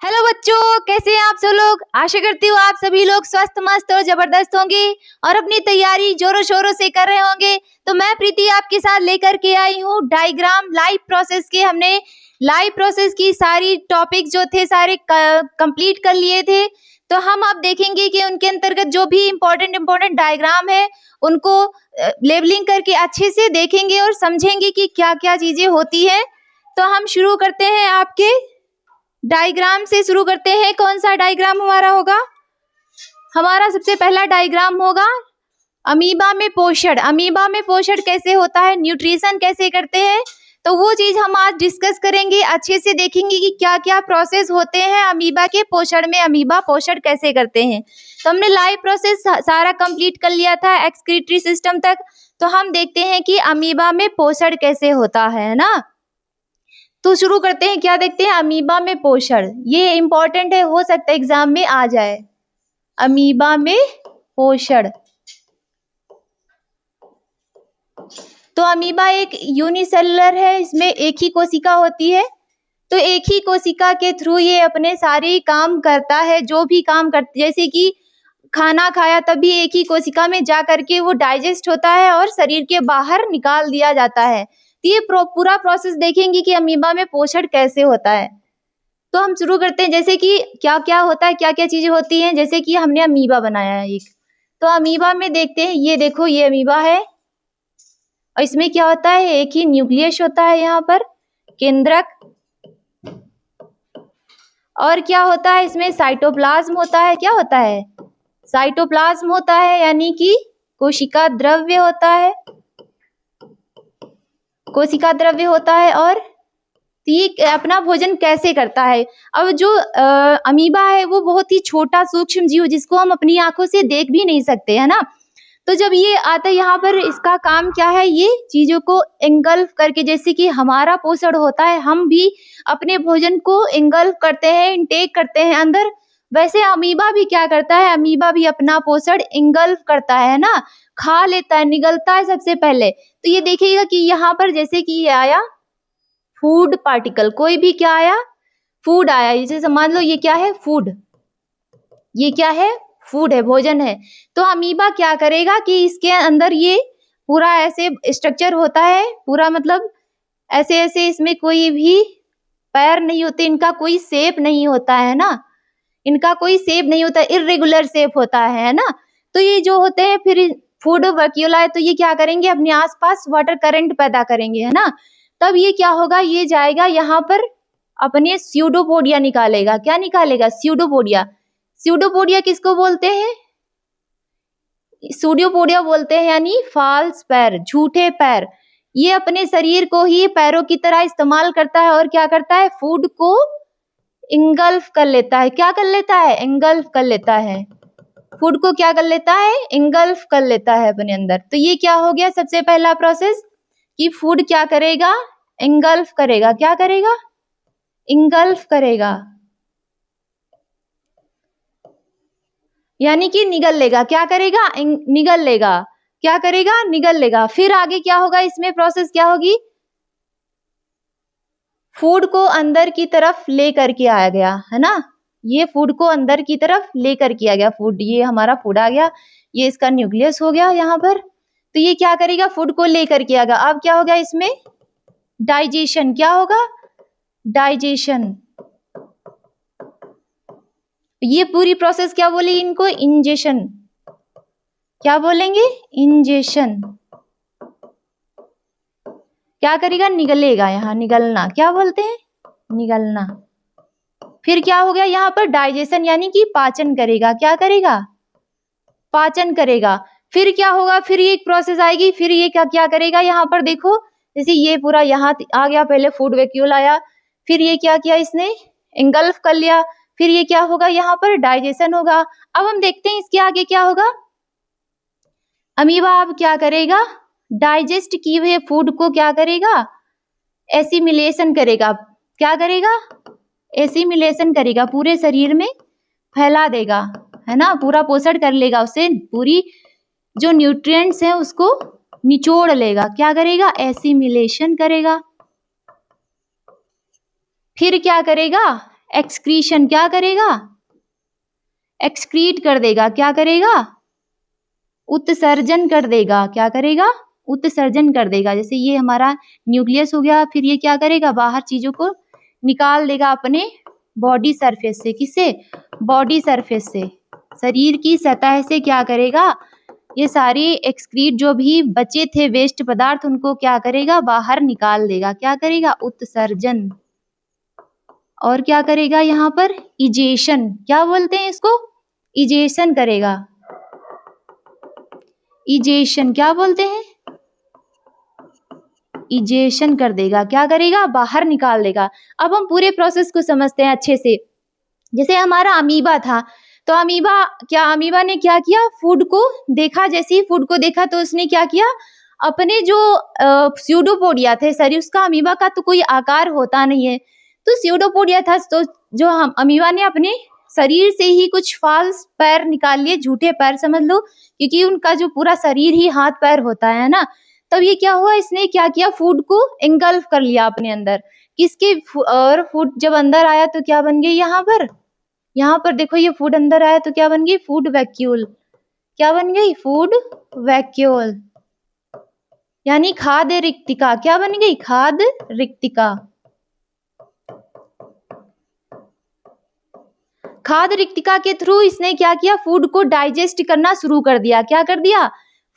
Hello बच्चों, कैसे हैं आप सब लोग। आशा करती हूँ आप सभी लोग स्वस्थ मस्त और जबरदस्त होंगे और अपनी तैयारी जोरों शोरों से कर रहे होंगे। तो मैं प्रीति आपके साथ लेकर के आई हूँ डायग्राम लाइव प्रोसेस के। हमने लाइव प्रोसेस की सारी टॉपिक जो थे सारे कंप्लीट कर लिए थे। तो हम अब देखेंगे कि उनके अंतर्गत जो भी इम्पोर्टेंट डायग्राम है उनको लेबलिंग करके अच्छे से देखेंगे और समझेंगे कि क्या क्या चीजें होती है। तो हम शुरू करते हैं, आपके डायग्राम से शुरू करते हैं। कौन सा डायग्राम हमारा होगा? हमारा सबसे पहला डायग्राम होगा अमीबा में पोषण। अमीबा में पोषण कैसे होता है, न्यूट्रिशन कैसे करते हैं, तो वो चीज हम आज डिस्कस करेंगे। अच्छे से देखेंगे कि क्या क्या प्रोसेस होते हैं अमीबा के पोषण में, अमीबा पोषण कैसे करते हैं। तो हमने लाइव प्रोसेस सारा कंप्लीट कर लिया था एक्सक्रीटरी सिस्टम तक। तो हम देखते हैं कि अमीबा में पोषण कैसे होता है ना। तो शुरू करते हैं, क्या देखते हैं अमीबा में पोषण। ये इंपॉर्टेंट है, हो सकता है एग्जाम में आ जाए। अमीबा में पोषण, तो अमीबा एक यूनिसेलुलर है, इसमें एक ही कोशिका होती है। तो एक ही कोशिका के थ्रू ये अपने सारे काम करता है, जो भी काम करते, जैसे कि खाना खाया तभी एक ही कोशिका में जा करके वो डाइजेस्ट होता है और शरीर के बाहर निकाल दिया जाता है। तो ये पूरा प्रोसेस देखेंगे कि अमीबा में पोषण कैसे होता है। तो हम शुरू करते हैं, जैसे कि क्या क्या होता है, क्या क्या चीजें होती हैं। जैसे कि हमने अमीबा बनाया है एक, तो अमीबा में देखते हैं, ये देखो ये अमीबा है और इसमें क्या होता है, एक ही न्यूक्लियस होता है यहाँ पर, केंद्रक। और क्या होता है इसमें, साइटोप्लाज्म होता है। क्या होता है, साइटोप्लाज्म होता है, यानी कि कोशिका द्रव्य होता है, कोशिका द्रव्य होता है। और ये अपना भोजन कैसे करता है। अब जो अमीबा है वो बहुत ही छोटा सूक्ष्म जीव, जिसको हम अपनी आंखों से देख भी नहीं सकते, है ना। तो जब ये आता है यहाँ पर, इसका काम क्या है, ये चीजों को एंगल्फ करके, जैसे कि हमारा पोषण होता है, हम भी अपने भोजन को एंगल्फ करते हैं, इनटेक करते हैं अंदर। वैसे अमीबा भी क्या करता है, अमीबा भी अपना पोषण एंगल्फ करता है ना, खा लेता है, निगलता है सबसे पहले। तो ये देखिएगा कि यहाँ पर जैसे कि ये आया फूड पार्टिकल, कोई भी क्या आया, फूड आया। जैसे मान लो ये क्या है, फूड, ये क्या है, फूड है, भोजन है। तो अमीबा क्या करेगा कि इसके अंदर ये पूरा ऐसे स्ट्रक्चर होता है, पूरा मतलब ऐसे ऐसे, इसमें कोई भी पैर नहीं होते, इनका कोई शेप नहीं होता है ना, इनका कोई शेप नहीं होता, इर्रेगुलर शेप होता है ना। तो ये जो होते हैं फिर फूड वैक्यूला है, तो ये क्या करेंगे, अपने आसपास वाटर करंट पैदा करेंगे, है ना। तब ये क्या होगा, ये जाएगा यहाँ पर अपने स्यूडोपोडिया निकालेगा। क्या निकालेगा, स्यूडोपोडिया। स्यूडोपोडिया किसको बोलते हैं, स्यूडोपोडिया बोलते हैं, यानी फाल्स पैर, झूठे पैर। ये अपने शरीर को ही पैरों की तरह इस्तेमाल करता है और क्या करता है, फूड को इंगल्फ कर लेता है। क्या कर लेता है, इंगल्फ कर लेता है, फूड को क्या कर लेता है, इंगल्फ कर लेता है अपने अंदर। तो ये क्या हो गया, सबसे पहला प्रोसेस कि फूड क्या करेगा, इंगल्फ करेगा। क्या करेगा, इंगल्फ करेगा, यानी कि निगल लेगा। क्या करेगा, निगल लेगा। क्या करेगा, निगल लेगा। फिर आगे क्या होगा, इसमें प्रोसेस क्या होगी, फूड को अंदर की तरफ ले करके आया गया, है ना। ये फूड को अंदर की तरफ लेकर के आ गया, फूड, ये हमारा फूड आ गया, ये इसका न्यूक्लियस हो गया यहाँ पर। तो ये क्या करेगा, फूड को लेकर के आ गया। अब क्या होगा इसमें, डाइजेशन। क्या होगा, डाइजेशन। ये पूरी प्रोसेस क्या बोली इनको, इंजेशन। क्या बोलेंगे, इंजेशन। क्या करेगा, निगलेगा, यहाँ निगलना। क्या बोलते हैं, निगलना। फिर क्या हो गया यहाँ पर, डाइजेशन, यानी कि पाचन करेगा। क्या करेगा, पाचन करेगा। फिर क्या होगा, फिर ये एक प्रोसेस आएगी, फिर ये क्या क्या करेगा, यहाँ पर देखो, जैसे ये पूरा यहाँ आ गया, पहले फूड वैक्यूल आया, फिर ये क्या किया इसने, इंगल्फ कर लिया। फिर ये क्या होगा, यहाँ पर डाइजेशन होगा। अब हम देखते हैं इसके आगे क्या होगा। अमीबा अब क्या करेगा, डाइजेस्ट किए हुए फूड को क्या करेगा, एसिमिलेशन करेगा। क्या करेगा, एसिमिलेशन करेगा, पूरे शरीर में फैला देगा, है ना, पूरा पोषण कर लेगा, उसे पूरी जो न्यूट्रिएंट्स हैं उसको निचोड़ लेगा। क्या करेगा, एसिमिलेशन करेगा। फिर क्या करेगा, एक्सक्रीशन क्या करेगा, एक्सक्रीट कर देगा, क्या करेगा, उत्सर्जन कर देगा, क्या करेगा, उत्सर्जन कर देगा। जैसे ये हमारा न्यूक्लियस हो गया, फिर ये क्या करेगा, बाहर चीजों को निकाल देगा अपने बॉडी सरफेस से, किससे, बॉडी सरफेस से, शरीर की सतह से क्या करेगा, ये सारे एक्सक्रीट जो भी बचे थे वेस्ट पदार्थ उनको क्या करेगा, बाहर निकाल देगा, क्या करेगा, उत्सर्जन। और क्या करेगा यहाँ पर, इजेशन, क्या बोलते हैं इसको, इजेशन करेगा, इजेशन क्या बोलते हैं, इजेशन कर देगा, क्या करेगा, बाहर निकाल देगा। अब हम पूरे प्रोसेस को समझते हैं अच्छे से। जैसे हमारा अमीबा था, तो अमीबा ने क्या किया, फूड को देखा, जैसे ही फूड को देखा तो उसने क्या किया, अपने जो स्यूडोपोडिया थे, सॉरी उसका अमीबा का तो कोई आकार होता नहीं है, तो स्यूडोपोडिया था, तो जो हम अमीबा ने अपने शरीर से ही कुछ फाल्स पैर निकाल लिए, झूठे पैर समझ लो, क्योंकि उनका जो पूरा शरीर ही हाथ पैर होता है ना। तब ये क्या हुआ, इसने क्या किया, फूड को एंगल्फ कर लिया अपने अंदर, किसके, और फूड जब अंदर आया तो क्या बन गई, यहाँ पर देखो ये फूड अंदर आया तो क्या बन गई, फूड वैक्यूल, क्या बन गई, फूड वैक्यूल, यानी खाद्य रिक्तिका, क्या बन गई, खाद्य रिक्तिका। खाद्य रिक्तिका के थ्रू इसने क्या किया, फूड को डाइजेस्ट करना शुरू कर दिया, क्या कर दिया,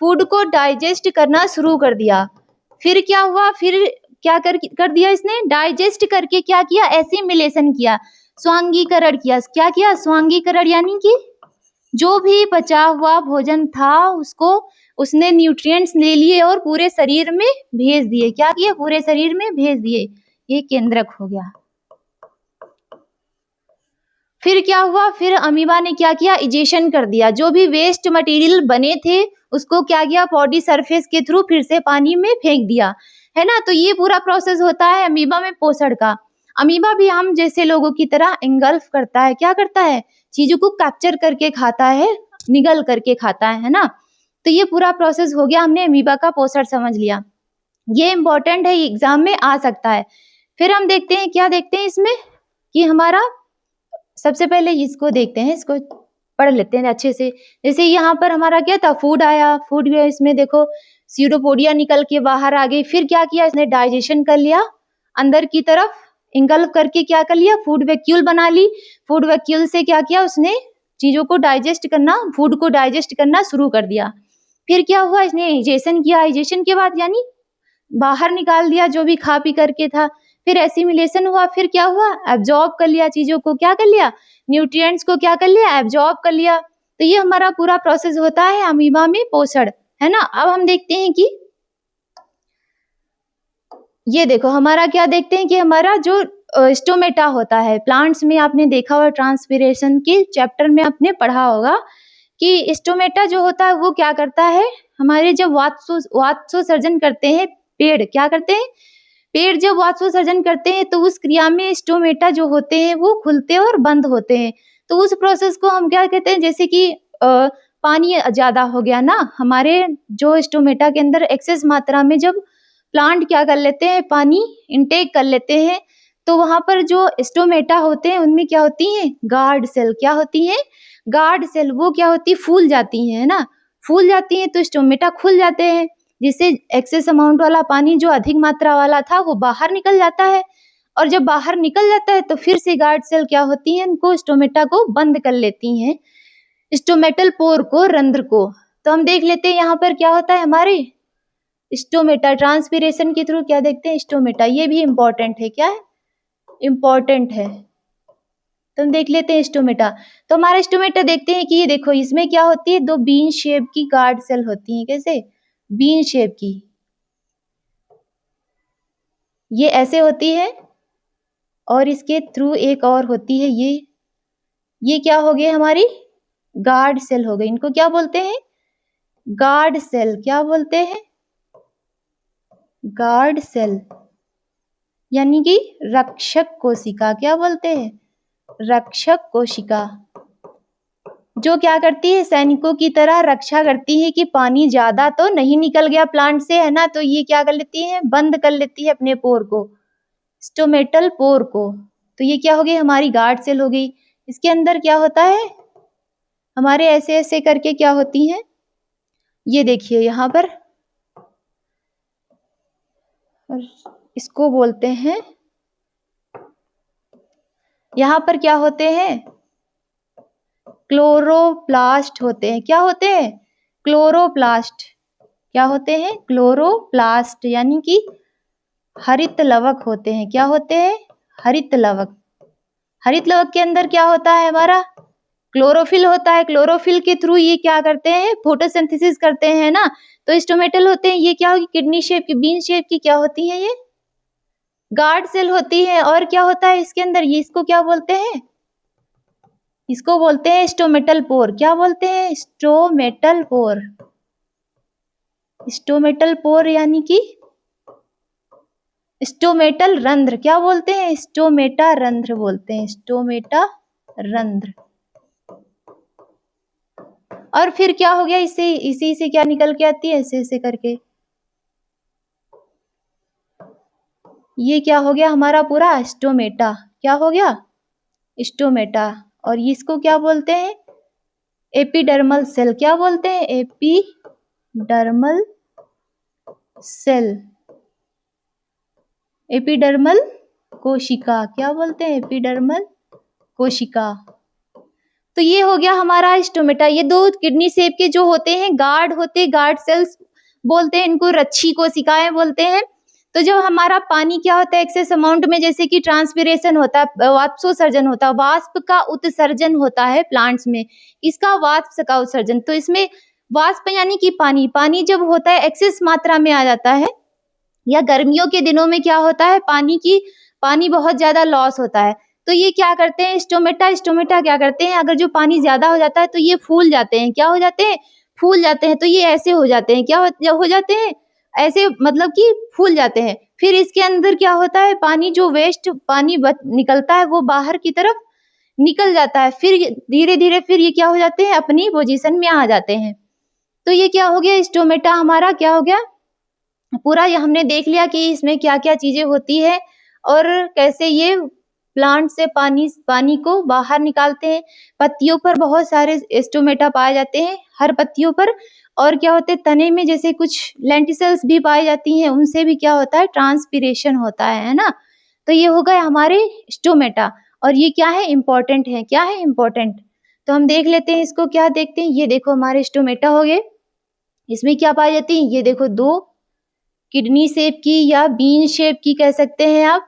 फूड को डाइजेस्ट करना शुरू कर दिया। फिर क्या हुआ, फिर क्या कर दिया इसने, डाइजेस्ट करके क्या किया, एसिमिलेशन किया, स्वांगीकरण किया, क्या किया, स्वांगीकरण, यानी कि जो भी बचा हुआ भोजन था उसको उसने न्यूट्रिएंट्स ले लिए और पूरे शरीर में भेज दिए, क्या किए, पूरे शरीर में भेज दिए, ये केंद्रक हो गया। फिर क्या हुआ, फिर अमीबा ने क्या किया, इजेशन कर दिया, जो भी वेस्ट मटेरियल बने थे उसको क्या किया, बॉडी सरफेस के थ्रू फिर से पानी में फेंक दिया, है ना। तो ये पूरा प्रोसेस होता है अमीबा में पोषण का। अमीबा भी हम जैसे लोगों की तरह एंगल्फ करता है, क्या करता है, चीजों को कैप्चर करके खाता है, निगल करके खाता है ना। तो ये पूरा प्रोसेस हो गया, हमने अमीबा का पोषण समझ लिया, ये इंपॉर्टेंट है, एग्जाम में आ सकता है। फिर हम देखते हैं, क्या देखते हैं इसमें, कि हमारा सबसे पहले इसको देखते हैं, इसको पढ़ लेते हैं अच्छे से। जैसे यहाँ पर हमारा क्या था, फूड आया, फूड गया, इसमें देखो स्यूडोपोडिया निकल के बाहर आ गई, फिर क्या किया इसने, डाइजेशन कर लिया, अंदर की तरफ इंगल्फ करके क्या कर लिया, फूड वैक्यूल बना ली, फूड वैक्यूल से क्या किया उसने, चीजों को डाइजेस्ट करना, फूड को डाइजेस्ट करना शुरू कर दिया। फिर क्या हुआ, इसने इजेशन किया, इजेशन के बाद यानी बाहर निकाल दिया जो भी खा पी करके था। फिर एसिमिलेशन हुआ, फिर क्या हुआ, एब्जॉर्ब कर लिया चीजों को, क्या कर लिया, न्यूट्रिएंट्स को क्या कर लिया, एब्जॉर्ब कर लिया। तो ये हमारा पूरा प्रोसेस होता है अमीबा में पोषण, है ना। अब हम देखते हैं कि ये देखो हमारा क्या देखते हैं कि हमारा जो स्टोमेटा होता है प्लांट्स में, आपने देखा होगा ट्रांसपिरेशन के चैप्टर में आपने पढ़ा होगा कि स्टोमेटा जो होता है वो क्या करता है, हमारे जब वाष्पोत्सर्जन करते हैं पेड़, क्या करते हैं, पेड़ जब वाष्पोत्सर्जन करते हैं तो उस क्रिया में स्टोमेटा जो होते हैं वो खुलते और बंद होते हैं। तो उस प्रोसेस को हम क्या कहते हैं, जैसे कि पानी ज्यादा हो गया ना हमारे जो स्टोमेटा के अंदर, एक्सेस मात्रा में जब प्लांट क्या कर लेते हैं, पानी इनटेक कर लेते हैं, तो वहां पर जो स्टोमेटा होते हैं उनमें क्या होती हैं, गार्ड सेल, क्या होती हैं, गार्ड सेल, वो क्या होती है, फूल जाती हैं, है ना, फूल जाती हैं तो स्टोमेटा खुल जाते हैं, जिससे एक्सेस अमाउंट वाला पानी जो अधिक मात्रा वाला था वो बाहर निकल जाता है। और जब बाहर निकल जाता है तो फिर से गार्ड सेल क्या होती हैं, उनको स्टोमेटा को बंद कर लेती हैं, स्टोमेटल पोर को, रंध्र को। तो हम देख लेते हैं यहाँ पर क्या होता है, हमारे स्टोमेटा ट्रांसपिरेशन के थ्रू क्या देखते हैं, स्टोमेटा, ये भी इंपॉर्टेंट है, क्या है, इंपॉर्टेंट है। तो हम देख लेते हैं स्टोमेटा। तो हमारा स्टोमेटा देखते हैं कि ये देखो इसमें क्या होती है, दो बीन शेप की गार्ड सेल होती हैं, कैसे, बीन शेप की, ये ऐसे होती है, और इसके थ्रू एक और होती है, ये क्या हो गई हमारी, गार्ड सेल हो गई। इनको क्या बोलते हैं, गार्ड सेल, क्या बोलते हैं, गार्ड सेल, यानी कि रक्षक कोशिका, क्या बोलते हैं, रक्षक कोशिका, जो क्या करती है, सैनिकों की तरह रक्षा करती है कि पानी ज्यादा तो नहीं निकल गया प्लांट से, है ना। तो ये क्या कर लेती है, बंद कर लेती है अपने पोर को, स्टोमेटल पोर को। तो ये क्या हो गई, हमारी गार्ड सेल हो गई। इसके अंदर क्या होता है, हमारे ऐसे ऐसे करके क्या होती हैं, ये देखिए यहाँ पर, और इसको बोलते हैं, यहाँ पर क्या होते हैं, क्लोरोप्लास्ट होते हैं। क्या होते हैं, क्लोरोप्लास्ट। क्या होते हैं, क्लोरोप्लास्ट, यानी कि हरित लवक होते हैं। क्या होते हैं, हरित लवक। हरित लवक के अंदर क्या होता है, हमारा क्लोरोफिल होता है। क्लोरोफिल के थ्रू ये क्या करते हैं, फोटोसिंथेसिस करते हैं ना। तो स्टोमेटल होते हैं, ये क्या होगी, किडनी शेप की, बीन शेप की क्या होती है, ये गार्ड सेल होती है। और क्या होता है इसके अंदर, ये इसको क्या बोलते हैं, इसको बोलते हैं स्टोमेटल पोर। क्या बोलते हैं, स्टोमेटल पोर। स्टोमेटल पोर यानी कि स्टोमेटल रंध्र। क्या बोलते हैं, स्टोमेटा रंध्र बोलते हैं, स्टोमेटा रंध्र। और फिर क्या हो गया, इसे इसी से क्या निकल के आती है, ऐसे ऐसे करके, ये क्या हो गया, हमारा पूरा स्टोमेटा। क्या हो गया, स्टोमेटा। और इसको क्या बोलते हैं, एपिडर्मल सेल। क्या बोलते हैं, एपिडर्मल सेल, एपिडर्मल कोशिका। क्या बोलते हैं, एपिडर्मल कोशिका। तो ये हो गया हमारा स्टोमेटा। ये दो किडनी शेप के जो होते हैं, गार्ड होते हैं, गार्ड सेल्स बोलते हैं इनको, रच्छी कोशिकाएं बोलते हैं। तो जब हमारा पानी क्या होता है, एक्सेस अमाउंट में, जैसे कि ट्रांसपिरेशन होता है, वाष्पोत्सर्जन होता है, वाष्प का उत्सर्जन होता है प्लांट्स में, इसका वाष्प का उत्सर्जन। तो इसमें वाष्प यानी कि पानी, पानी जब होता है एक्सेस मात्रा में आ जाता है, या गर्मियों के दिनों में क्या होता है, पानी बहुत ज्यादा लॉस होता है। तो ये क्या करते हैं, स्टोमेटा क्या करते हैं, अगर जो पानी ज्यादा हो जाता है तो ये फूल जाते हैं। क्या हो जाते हैं, फूल जाते हैं। तो ये ऐसे हो जाते हैं, क्या हो जाते हैं, ऐसे, मतलब कि फूल जाते हैं। फिर इसके अंदर क्या होता है, पानी जो वेस्ट पानी निकलता है वो बाहर की तरफ निकल जाता है। फिर धीरे धीरे फिर ये क्या हो जाते हैं, अपनी पोजीशन में आ जाते हैं। तो ये क्या हो गया, स्टोमेटा हमारा क्या हो गया पूरा। ये हमने देख लिया कि इसमें क्या क्या चीजें होती है और कैसे ये प्लांट से पानी को बाहर निकालते हैं। पत्तियों पर बहुत सारे स्टोमेटा पाए जाते हैं, हर पत्तियों पर। और क्या होते हैं, तने में जैसे कुछ लेंटिसल्स भी पाई जाती हैं, उनसे भी क्या होता है, ट्रांसपिरेशन होता है ना। तो ये हो गए हमारे स्टोमेटा। और ये क्या है, इंपॉर्टेंट है। क्या है, इंपॉर्टेंट। तो हम देख लेते हैं इसको, क्या देखते हैं, ये देखो हमारे स्टोमेटा हो गए। इसमें क्या पाई जाती है, ये देखो, दो किडनी शेप की या बीन शेप की कह सकते हैं आप।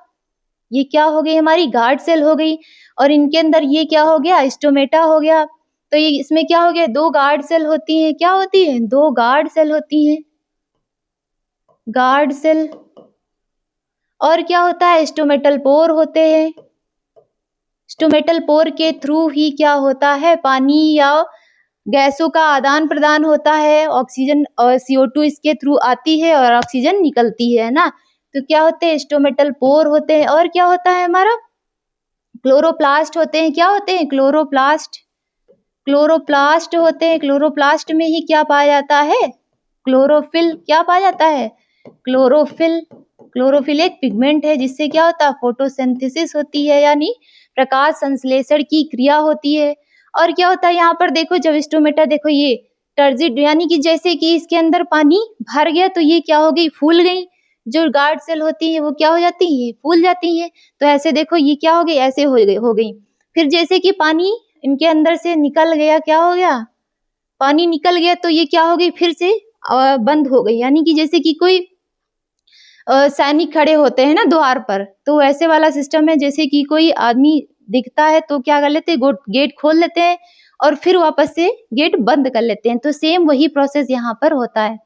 ये क्या हो गई, हमारी गार्ड सेल हो गई। और इनके अंदर ये क्या हो गया, स्टोमेटा हो गया। तो ये इसमें क्या हो गया, दो गार्ड सेल होती हैं। क्या होती है, दो गार्ड सेल होती हैं, गार्ड सेल। और क्या होता है, स्टोमेटल पोर होते हैं। स्टोमेटल पोर के थ्रू ही क्या होता है, पानी या गैसों का आदान प्रदान होता है। ऑक्सीजन और CO2 इसके थ्रू आती है और ऑक्सीजन निकलती है ना। तो क्या होते हैं, स्टोमेटल पोर होते हैं। और क्या होता है हमारा, क्लोरोप्लास्ट होते हैं। क्या होते हैं, क्लोरोप्लास्ट, क्लोरोप्लास्ट होते हैं। क्लोरोप्लास्ट में ही क्या पाया जाता है, क्लोरोफिल। क्या पाया जाता है, क्लोरोफिल। क्लोरोफिल एक पिगमेंट है जिससे क्या होता है, फोटोसिंथेसिस होती है, यानी प्रकाश संश्लेषण की क्रिया होती है। और क्या होता है, यहाँ पर देखो, जब स्टोमेटा देखो, ये टर्जिड, यानी कि जैसे कि इसके अंदर पानी भर गया तो ये क्या हो गई, फूल गई। जो गार्ड सेल होती है वो क्या हो जाती है, फूल जाती है। तो ऐसे देखो, ये क्या हो गई, ऐसे हो गई। फिर जैसे कि पानी इनके अंदर से निकल गया, क्या हो गया, पानी निकल गया, तो ये क्या हो गई, फिर से बंद हो गई। यानी कि जैसे कि कोई सैनिक खड़े होते हैं ना द्वार पर, तो ऐसे वाला सिस्टम है। जैसे कि कोई आदमी दिखता है तो क्या कर लेते हैं, गेट खोल लेते हैं और फिर वापस से गेट बंद कर लेते हैं। तो सेम वही प्रोसेस यहाँ पर होता है।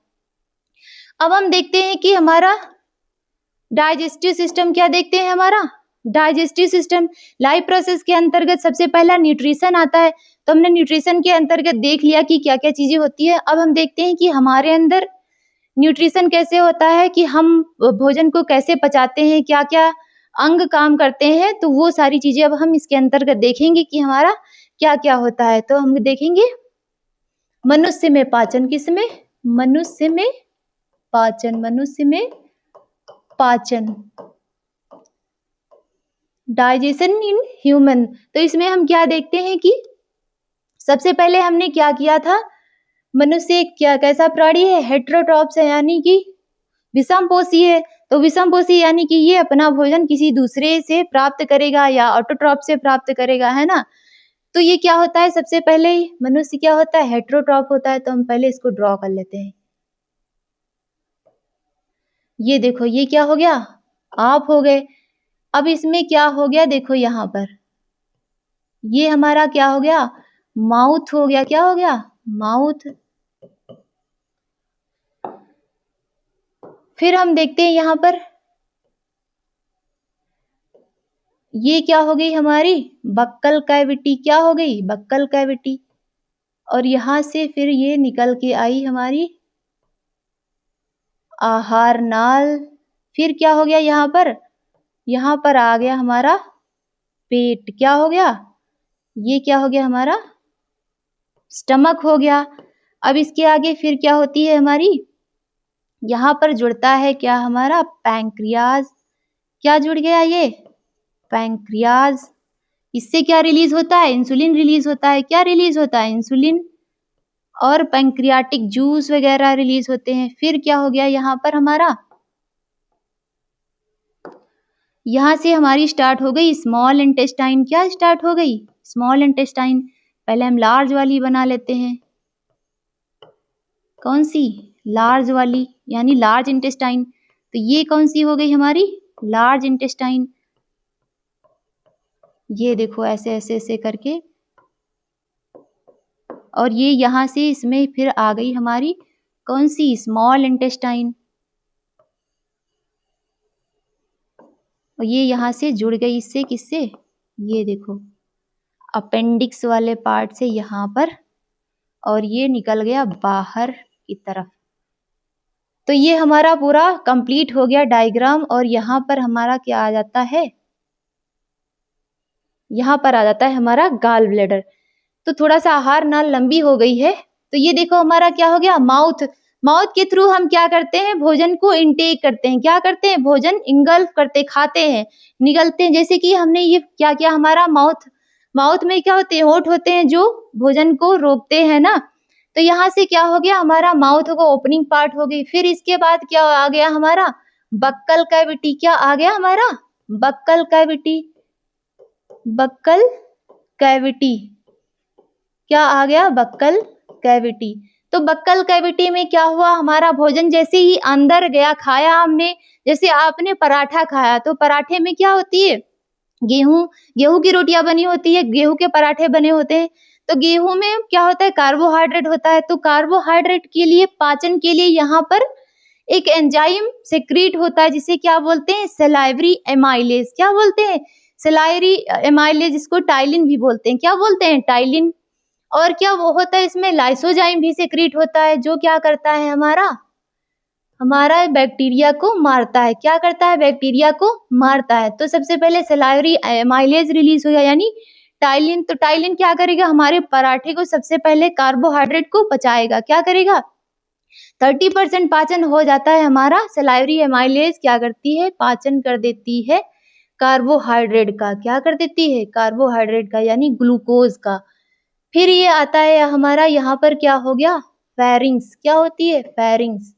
अब हम देखते हैं कि हमारा डाइजेस्टिव सिस्टम, क्या देखते हैं, हमारा डाइजेस्टिव सिस्टम। लाइफ प्रोसेस के अंतर्गत सबसे पहला न्यूट्रिशन आता है। तो हमने न्यूट्रिशन के अंतर्गत देख लिया कि क्या क्या चीजें होती है। अब हम देखते हैं कि हमारे अंदर न्यूट्रिशन कैसे होता है, कि हम भोजन को कैसे पचाते हैं, क्या क्या अंग काम करते हैं। तो वो सारी चीजें अब हम इसके अंतर्गत देखेंगे कि हमारा क्या क्या होता है। तो हम देखेंगे मनुष्य में पाचन, किसमें, मनुष्य में पाचन, मनुष्य में पाचन। Digestion in human. तो इसमें हम क्या देखते हैं कि सबसे पहले हमने क्या किया था, मनुष्य क्या कैसा प्राणी है, हेटेरोट्रॉप्स है, यानी कि विषमपोषी है। तो विषमपोषी यानी कि ये अपना भोजन किसी दूसरे से प्राप्त करेगा या ऑटोट्रॉप से प्राप्त करेगा, है ना। तो ये क्या होता है, सबसे पहले मनुष्य क्या होता है, हेटेरोट्रॉप होता है। तो हम पहले इसको ड्रॉ कर लेते हैं। ये देखो, ये क्या हो गया, आप हो गए। अब इसमें क्या हो गया, देखो यहाँ पर ये हमारा क्या हो गया, माउथ हो गया। क्या हो गया, माउथ। फिर हम देखते हैं यहाँ पर ये क्या हो गई हमारी बक्कल कैविटी। क्या हो गई, बक्कल कैविटी। और यहां से फिर ये निकल के आई हमारी आहार नाल। फिर क्या हो गया यहाँ पर आ गया हमारा पेट। क्या हो गया, ये क्या हो गया हमारा स्टमक हो गया। अब इसके आगे फिर क्या होती है हमारी, यहाँ पर जुड़ता है क्या हमारा पैंक्रियाज। क्या जुड़ गया, ये पैंक्रियाज। इससे क्या रिलीज होता है, इंसुलिन रिलीज होता है। क्या रिलीज होता है, इंसुलिन और पैंक्रियाटिक जूस वगैरह रिलीज होते हैं। फिर क्या हो गया यहाँ पर हमारा, यहाँ से हमारी स्टार्ट हो गई स्मॉल इंटेस्टाइन। क्या स्टार्ट हो गई, स्मॉल इंटेस्टाइन। पहले हम लार्ज वाली बना लेते हैं। कौन सी, लार्ज वाली, यानी लार्ज इंटेस्टाइन। तो ये कौन सी हो गई हमारी, लार्ज इंटेस्टाइन। ये देखो ऐसे ऐसे ऐसे करके, और ये यहाँ से इसमें फिर आ गई हमारी कौन सी, स्मॉल इंटेस्टाइन। और ये यहाँ से जुड़ गई इससे, किससे, ये देखो अपेंडिक्स वाले पार्ट से यहाँ पर, और ये निकल गया बाहर की तरफ। तो ये हमारा पूरा कंप्लीट हो गया डायग्राम। और यहाँ पर हमारा क्या आ जाता है, यहाँ पर आ जाता है हमारा गाल ब्लैडर। तो थोड़ा सा आहार नाल लंबी हो गई है। तो ये देखो हमारा क्या हो गया, माउथ। माउथ के थ्रू हम क्या करते हैं, भोजन को इनटेक करते हैं। क्या करते हैं, भोजन इंगल्फ करते, खाते हैं, निगलते हैं। जैसे कि हमने ये क्या किया, हमारा माउथ, माउथ में क्या होते हैं, होंठ होते हैं जो भोजन को रोकते हैं ना। तो यहाँ से क्या हो गया, हमारा माउथ को ओपनिंग पार्ट हो गई। फिर इसके बाद क्या आ गया हमारा बक्कल कैविटी। क्या आ गया हमारा बक्कल कैविटी, बक्कल कैविटी। क्या आ गया, बक्कल कैविटी। तो बक्कल कैविटी में क्या हुआ, हमारा भोजन जैसे ही अंदर गया, खाया हमने, जैसे आपने पराठा खाया, तो पराठे में क्या होती है, गेहूं की रोटियां बनी होती है, गेहूं के पराठे बने होते हैं। तो गेहूं में क्या होता है, कार्बोहाइड्रेट होता है। तो कार्बोहाइड्रेट के लिए, पाचन के लिए यहाँ पर एक एंजाइम सेक्रीट होता है, जिसे क्या बोलते हैं, सलाइवरी एमाइलेज। क्या बोलते हैं, सलाइवरी एमाइलेज, जिसको टाइलिन भी बोलते हैं। क्या बोलते हैं, टाइलिन। और क्या वो होता है, इसमें लाइसोजाइम भी सेक्रीट होता है, जो क्या करता है, हमारा बैक्टीरिया को मारता है। क्या करता है, बैक्टीरिया को मारता है। तो सबसे पहले सलाइवरी एमाइलेज रिलीज होगा, यानी टाइलिन। तो टाइलिन क्या करेगा, हमारे पराठे को सबसे पहले कार्बोहाइड्रेट को पचाएगा। क्या करेगा, 30% पाचन हो जाता है हमारा। सलाइवरी एमाइलेज क्या करती है, पाचन कर देती है कार्बोहाइड्रेट का। क्या कर देती है, कार्बोहाइड्रेट का, यानी ग्लूकोज का। फिर ये आता है हमारा, यहाँ पर क्या हो गया, फेरिंग्स। क्या होती है, फेरिंग्स।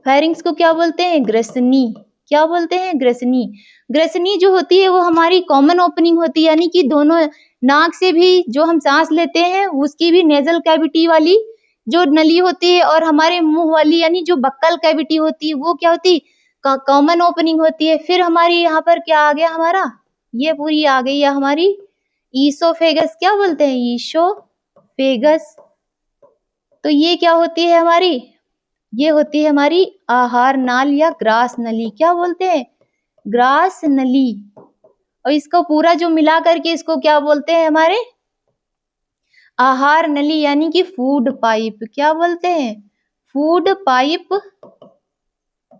फेरिंग्स को क्या बोलते हैं, ग्रेसनी। क्या बोलते हैं, ग्रेसनी। ग्रेसनी जो होती है वो हमारी कॉमन ओपनिंग होती है, यानी कि दोनों नाक से भी जो हम सांस लेते हैं उसकी भी नेजल कैविटी वाली जो नली होती है, और हमारे मुंह वाली यानी जो बक्कल कैविटी होती है वो क्या होती है, कॉमन ओपनिंग होती है। फिर हमारी यहाँ पर क्या आ गया हमारा, ये पूरी आ गई है हमारी ईसोफेगस। क्या बोलते हैं, ईसोफेगस। तो ये क्या होती है हमारी, ये होती है हमारी आहार नाल या ग्रास नली। क्या बोलते हैं, ग्रास नली। और इसको पूरा जो मिला करके इसको क्या बोलते हैं, हमारे आहार नली, यानी कि फूड पाइप। क्या बोलते हैं, फूड पाइप,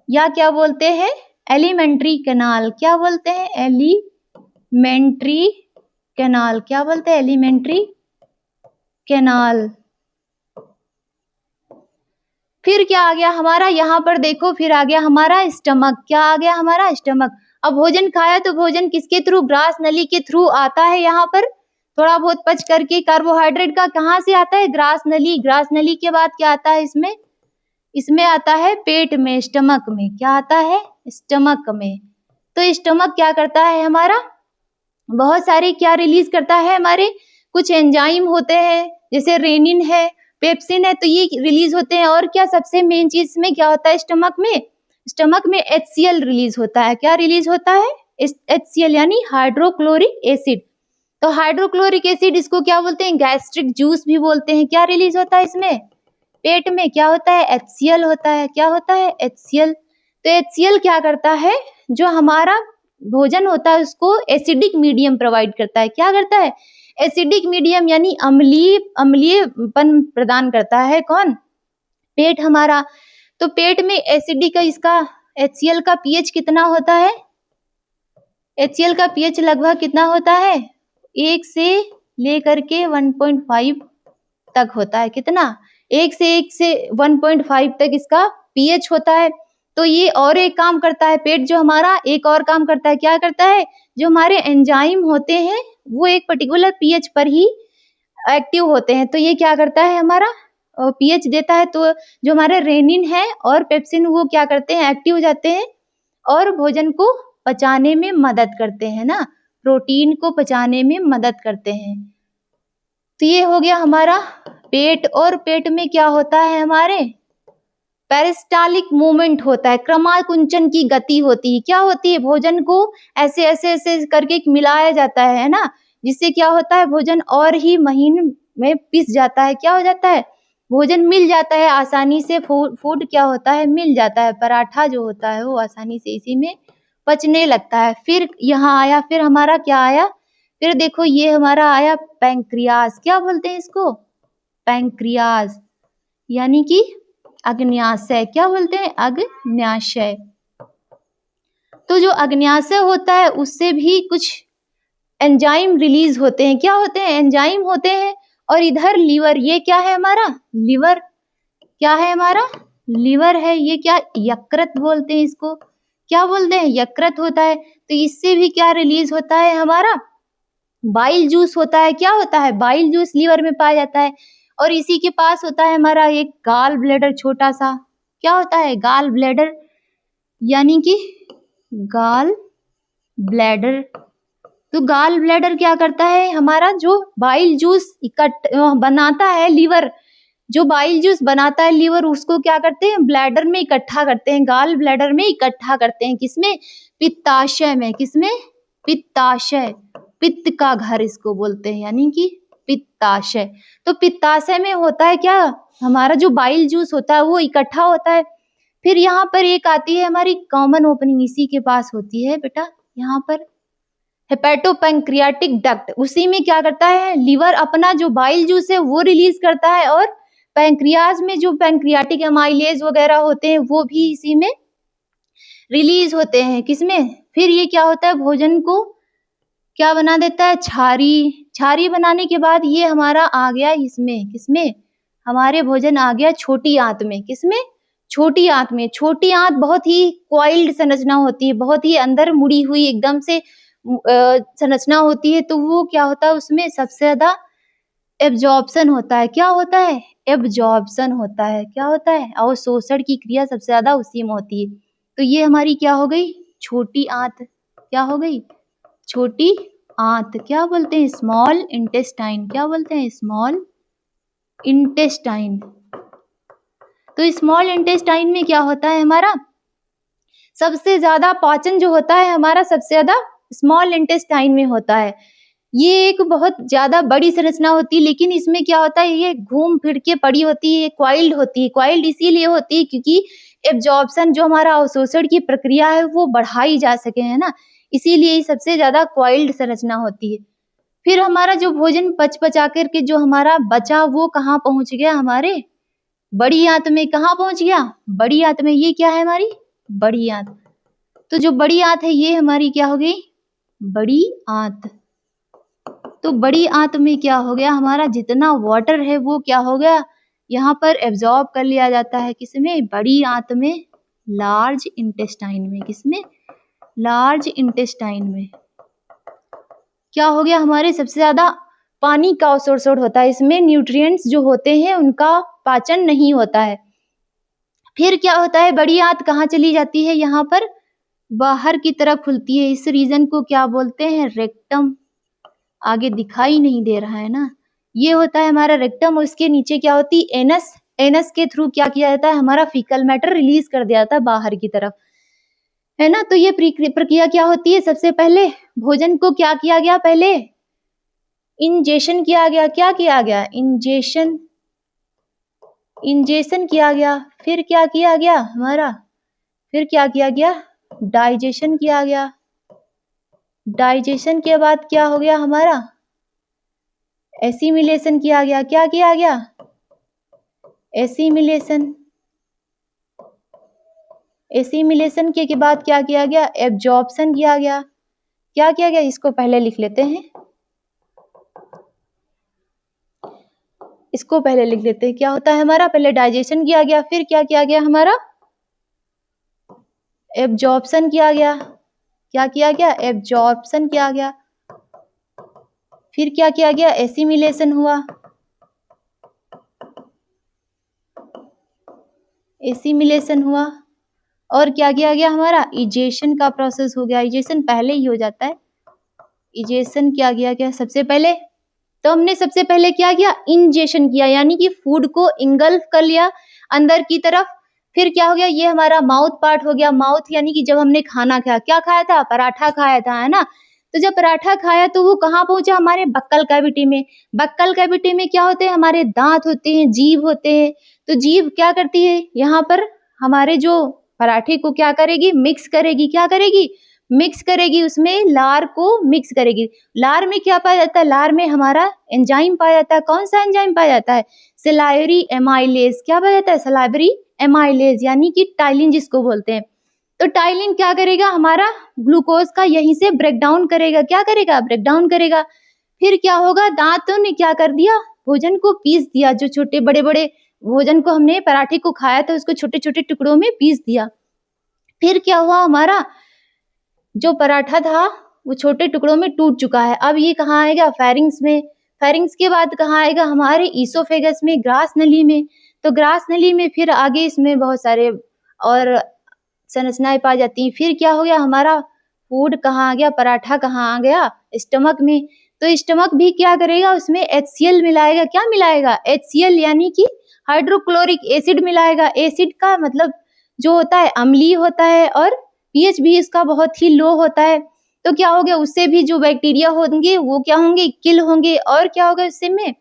या क्या बोलते हैं, एलिमेंट्री कैनाल। क्या बोलते हैं, एलिमेंट्री कैनाल। क्या बोलते हैं, एलिमेंट्री कैनाल। फिर क्या आ गया हमारा, यहाँ पर देखो, फिर आ गया हमारा स्टमक। क्या आ गया हमारा, स्टमक। अब भोजन खाया तो भोजन किसके थ्रू, ग्रास नली के थ्रू आता है। यहाँ पर थोड़ा बहुत पच करके कार्बोहाइड्रेट का कहाँ से आता है, ग्रास नली। ग्रास नली के बाद क्या आता है इसमें, इसमें आता है पेट में, स्टमक में। क्या आता है, स्टमक में। तो स्टमक क्या करता है हमारा, बहुत सारे क्या रिलीज करता है, हमारे कुछ एंजाइम होते हैं, जैसे रेनिन है, पेप्सिन है, तो ये रिलीज होते हैं। और क्या सबसे मेन चीज में क्या होता है स्टमक में, स्टमक में HCl रिलीज होता है। क्या रिलीज होता है, HCl यानी हाइड्रोक्लोरिक एसिड। तो हाइड्रोक्लोरिक एसिड इसको क्या बोलते हैं, गैस्ट्रिक जूस भी बोलते हैं। क्या रिलीज होता है इसमें, पेट में क्या होता है, HCl होता है। क्या होता है, HCl। तो HCl क्या करता है, जो हमारा भोजन होता है उसको एसिडिक मीडियम प्रोवाइड करता है। क्या करता है, एसिडिक मीडियम यानी अम्लीयपन प्रदान करता है। कौन, पेट हमारा। तो पेट में एसिडिक का इसका HCl का pH कितना होता है, HCl का pH लगभग कितना होता है, 1 से लेकर के 1.5 तक होता है। कितना, 1 से 1.5 तक इसका pH होता है। तो ये और एक काम करता है, पेट जो हमारा एक और काम करता है। क्या करता है, जो हमारे एंजाइम होते हैं वो एक पर्टिकुलर pH पर ही एक्टिव होते हैं। तो ये क्या करता है, हमारा pH देता है। तो जो हमारे रेनिन है और पेप्सिन वो क्या करते हैं, एक्टिव हो जाते हैं और भोजन को पचाने में मदद करते हैं ना, प्रोटीन को पचाने में मदद करते हैं। तो ये हो गया हमारा पेट। और पेट में क्या होता है, हमारे पेरिस्टालिक मूवमेंट होता है, क्रमाकुंचन की गति होती है। क्या होती है, भोजन को ऐसे ऐसे ऐसे करके मिलाया जाता है ना, जिससे क्या होता है, भोजन और ही महीन में पिस जाता है। क्या हो जाता है, भोजन मिल जाता है आसानी से, फूड क्या होता है, मिल जाता है। पराठा जो होता है वो आसानी से इसी में पचने लगता है। फिर यहाँ आया, फिर हमारा क्या आया, फिर देखो ये हमारा आया पैंक्रियाज। क्या बोलते हैं इसको, पैंक्रियाज यानी कि अग्न्याशय। क्या बोलते हैं, अग्न्याशय। तो जो अग्न्याशय होता है उससे भी कुछ एंजाइम रिलीज होते हैं। क्या होते हैं, एंजाइम होते हैं। और इधर लीवर, ये क्या है हमारा, लीवर। क्या है हमारा, लीवर है। ये क्या, यकृत बोलते हैं इसको। क्या बोलते हैं, यकृत होता है। तो इससे भी क्या रिलीज होता है, हमारा बाइल जूस होता है। क्या होता है, बाइल जूस लीवर में पाया जाता है। और इसी के पास होता है हमारा एक गाल ब्लैडर छोटा सा। क्या होता है, गाल ब्लैडर यानी कि गाल ब्लैडर। तो गाल ब्लैडर क्या करता है, हमारा जो बाइल जूस बनाता है लीवर, जो बाइल जूस बनाता है लीवर, उसको क्या करते हैं, ब्लैडर में इकट्ठा करते हैं, गाल ब्लैडर में इकट्ठा करते हैं। किसमें, पित्ताशय में। किसमें, पित्ताशय। पित्त का घर इसको बोलते हैं, यानी कि पित्ताशय। तो पित्ताशय में होता है क्या, हमारा जो बाइल जूस होता है वो इकट्ठा होता है। फिर यहाँ पर एक आती है हमारी कॉमन ओपनिंग, इसी के पास होती है बेटा, यहाँ पर हेपेटोपैंक्रियाटिक डक्ट। उसी में क्या करता है, लीवर अपना जो बाइल जूस है वो रिलीज करता है, और पैंक्रियाज में जो पैंक्रियाटिक एमाइलेज वगैरह होते हैं वो भी इसी में रिलीज होते हैं। किसमें, फिर ये क्या होता है, भोजन को क्या बना देता है, छारी। छारी बनाने के बाद ये हमारा आ गया इसमें, किसमें, हमारे भोजन आ गया छोटी आंत में। किसमें, छोटी आंत में। छोटी आंत बहुत ही कॉइल्ड संरचना होती है, बहुत ही अंदर मुड़ी हुई एकदम से संरचना होती है। तो वो क्या होता है, उसमें सबसे ज्यादा एब्जॉर्प्शन होता है। क्या होता है, एब्जॉर्प्शन होता है। क्या होता है, अवशोषण की क्रिया सबसे ज्यादा उसी में होती है। तो ये हमारी क्या हो गई, छोटी आंत। क्या हो गई, छोटी आंत। क्या बोलते हैं, स्मॉल इंटेस्टाइन। क्या बोलते हैं, स्मॉल इंटेस्टाइन। तो स्मॉल इंटेस्टाइन में क्या होता है, हमारा सबसे ज्यादा पाचन जो होता है हमारा सबसे ज्यादा स्मॉल इंटेस्टाइन में होता है। ये एक बहुत ज्यादा बड़ी संरचना होती है, लेकिन इसमें क्या होता है, ये घूम फिर के पड़ी होती है, क्वाइल्ड होती है। क्वाइल्ड इसीलिए होती है क्योंकि एब्जॉर्प्शन जो हमारा अवशोषण की प्रक्रिया है वो बढ़ाई जा सके, है ना, इसीलिए सबसे ज्यादा क्वाइल्ड संरचना होती है। फिर हमारा जो भोजन पच पचा करके जो हमारा बचा वो कहाँ पहुंच गया, हमारे बड़ी आंत में। कहाँ पहुंच गया, बड़ी आंत में। ये क्या है, हमारी बड़ी आंत। तो जो बड़ी आंत है ये हमारी क्या हो गई, बड़ी आंत। तो बड़ी आंत में क्या हो गया, हमारा जितना वाटर है वो क्या हो गया, यहाँ पर एब्जॉर्ब कर लिया जाता है। किसमें, बड़ी आंत में, लार्ज इंटेस्टाइन में। किसमें, लार्ज इंटेस्टाइन में क्या हो गया, हमारे सबसे ज्यादा पानी का अवशोषण होता है, इसमें न्यूट्रिएंट्स जो होते हैं उनका पाचन नहीं होता है। फिर क्या होता है, बड़ी आंत कहाँ चली जाती है, यहाँ पर बाहर की तरफ खुलती है। इस रीजन को क्या बोलते हैं, रेक्टम। आगे दिखाई नहीं दे रहा है ना, ये होता है हमारा रेक्टम। उसके नीचे क्या होती है, एनस। एनस के थ्रू क्या किया जाता है, हमारा फीकल मैटर रिलीज कर दिया जाता है बाहर की तरफ, है ना। तो ये प्रक्रिया क्या होती है, सबसे पहले भोजन को क्या किया गया, पहले इंजेशन किया गया। क्या किया गया, इंजेशन, इंजेशन किया गया। फिर क्या किया गया हमारा, फिर क्या किया गया, डाइजेशन किया गया। डाइजेशन के बाद क्या हो गया हमारा, एसिमिलेशन किया गया। क्या किया गया, एसिमिलेशन। एसिमिलेशन के बाद क्या किया गया, एब्जॉर्प्शन किया गया। क्या किया गया, इसको पहले लिख लेते हैं, इसको पहले लिख लेते हैं। क्या होता है हमारा, पहले डाइजेशन किया गया, फिर क्या किया गया हमारा, एब्जॉर्प्शन किया गया। क्या किया गया, एब्जॉर्प्शन किया गया। फिर क्या किया गया, एसिमिलेशन हुआ। एसिमिलेशन हुआ और क्या किया गया हमारा, इजेशन का प्रोसेस हो गया। इजेशन पहले ही हो जाता है। इजेशन क्या किया गया सबसे पहले, तो हमने सबसे पहले क्या किया, इंजेशन किया, यानी कि फूड को इंगल्फ कर लिया अंदर की तरफ। फिर क्या हो गया, ये हमारा माउथ पार्ट हो गया। माउथ यानी कि जब हमने खाना खाया, क्या खाया था, पराठा खाया था, है ना। तो जब पराठा खाया तो वो कहाँ पहुंचा, हमारे बक्कल कैविटी में। बक्कल कैविटी में क्या होते हैं, हमारे दांत होते हैं, जीभ होते हैं। तो जीभ क्या करती है, यहाँ पर हमारे जो पराठे को क्या करेगी, मिक्स करेगी। क्या करेगी, मिक्स करेगी, उसमें लार को मिक्स करेगी। लार में क्या पाया जाता है, लार में हमारा एंजाइम पाया जाता है। कौन सा एंजाइम पाया जाता है, सलाइवरी एमाइलेज। क्या पाया जाता है, सलाइवरी एमाइलेज, यानी कि टाइलिन जिसको बोलते हैं। तो टाइलिन क्या करेगा, हमारा ग्लूकोज का यहीं से ब्रेक डाउन करेगा। क्या करेगा, ब्रेक डाउन करेगा। फिर क्या होगा, दांतों ने क्या कर दिया, भोजन को पीस दिया। जो छोटे बड़े बड़े भोजन को हमने पराठे को खाया था, उसको छोटे छोटे टुकड़ों में पीस दिया। फिर क्या हुआ, हमारा जो पराठा था वो छोटे टुकड़ों में टूट चुका है। अब ये कहाँ आएगा, फेरिंग्स में। फेरिंग्स के बाद कहाँ आएगा, हमारे ईसोफेगस में, ग्रास नली में। तो ग्रास नली में फिर आगे इसमें बहुत सारे और संरचनाएं पाई जाती हैं। फिर क्या हो गया, हमारा फूड कहाँ आ गया, पराठा कहाँ आ गया, स्टमक में। तो स्टमक भी क्या करेगा, उसमें HCl मिलाएगा। क्या मिलाएगा, HCl, यानी कि हाइड्रोक्लोरिक एसिड मिलाएगा। एसिड का मतलब जो होता है अम्लीय होता है और pH भी इसका बहुत ही लो होता है। तो क्या हो गया, उससे भी जो बैक्टीरिया होंगे वो क्या होंगे, किल होंगे। और क्या होगा, उससे में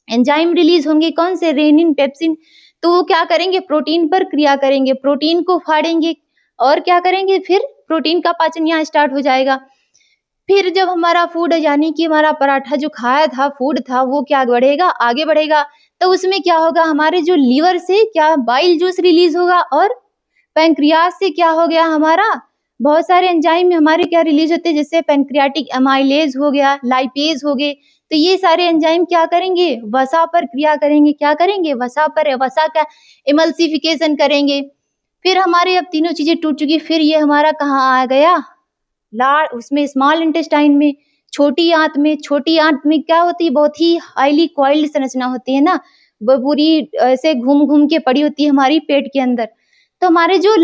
एंजाइम रिलीज होंगे। कौन से, रेनिन, पेप्सिन। तो वो क्या करेंगे, प्रोटीन पर क्रिया करेंगे, प्रोटीन को फाड़ेंगे और क्या करेंगे, फिर प्रोटीन का पाचन यहाँ स्टार्ट हो जाएगा। फिर जब हमारा फूड यानी कि हमारा पराठा जो खाया था, फूड था, वो क्या बढ़ेगा, आगे बढ़ेगा। तो उसमें क्या होगा, हमारे जो लीवर से क्या बाइल जूस रिलीज होगा और पैंक्रियाज से क्या हो गया, हमारा बहुत सारे एंजाइम हमारे क्या रिलीज होते हैं, जैसे पैंक्रियाटिक एमाइलेज हो गया, लाइपेज हो गए। तो ये सारे एंजाइम क्या करेंगे, वसा पर क्रिया करेंगे। क्या करेंगे, वसा पर, वसा का इमल्सिफिकेशन करेंगे। फिर हमारे अब तीनों चीजें टूट चुकी। फिर ये हमारा कहाँ आ गया, लार उसमें, स्मॉल इंटेस्टाइन में, छोटी आंत में। छोटी आंत में क्या होती है, बहुत ही हाईली कॉइल्ड संरचना होती है ना, वो पूरी ऐसे घूम घूम के पड़ी होती है हमारी पेट के अंदर। तो हमारे जो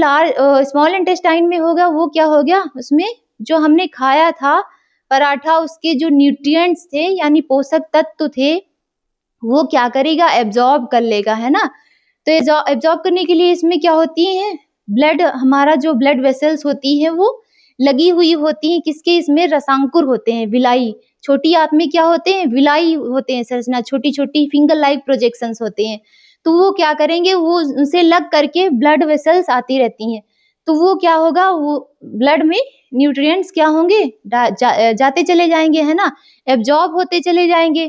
स्मॉल इंटेस्टाइन में होगा वो क्या हो गया, उसमें जो हमने खाया था पराठा, उसके जो न्यूट्रिएंट्स थे यानी पोषक तत्व थे, वो क्या करेगा, एब्जॉर्ब कर लेगा, है ना। तो एब्जॉर्ब करने के लिए इसमें क्या होती है, ब्लड, हमारा जो ब्लड वेसल्स होती है वो लगी हुई होती है। किसके, इसमें रसांकुर होते हैं, विलाई। छोटी आंत में क्या होते हैं, विलाई होते हैं संरचना, छोटी छोटी फिंगर लाइक प्रोजेक्शंस होते हैं। तो वो क्या करेंगे, वो उनसे लग करके ब्लड वेसल्स आती रहती हैं। तो वो क्या होगा, वो ब्लड में न्यूट्रिएंट्स क्या होंगे, जाते चले जाएंगे, है ना, एब्जॉर्ब होते चले जाएंगे।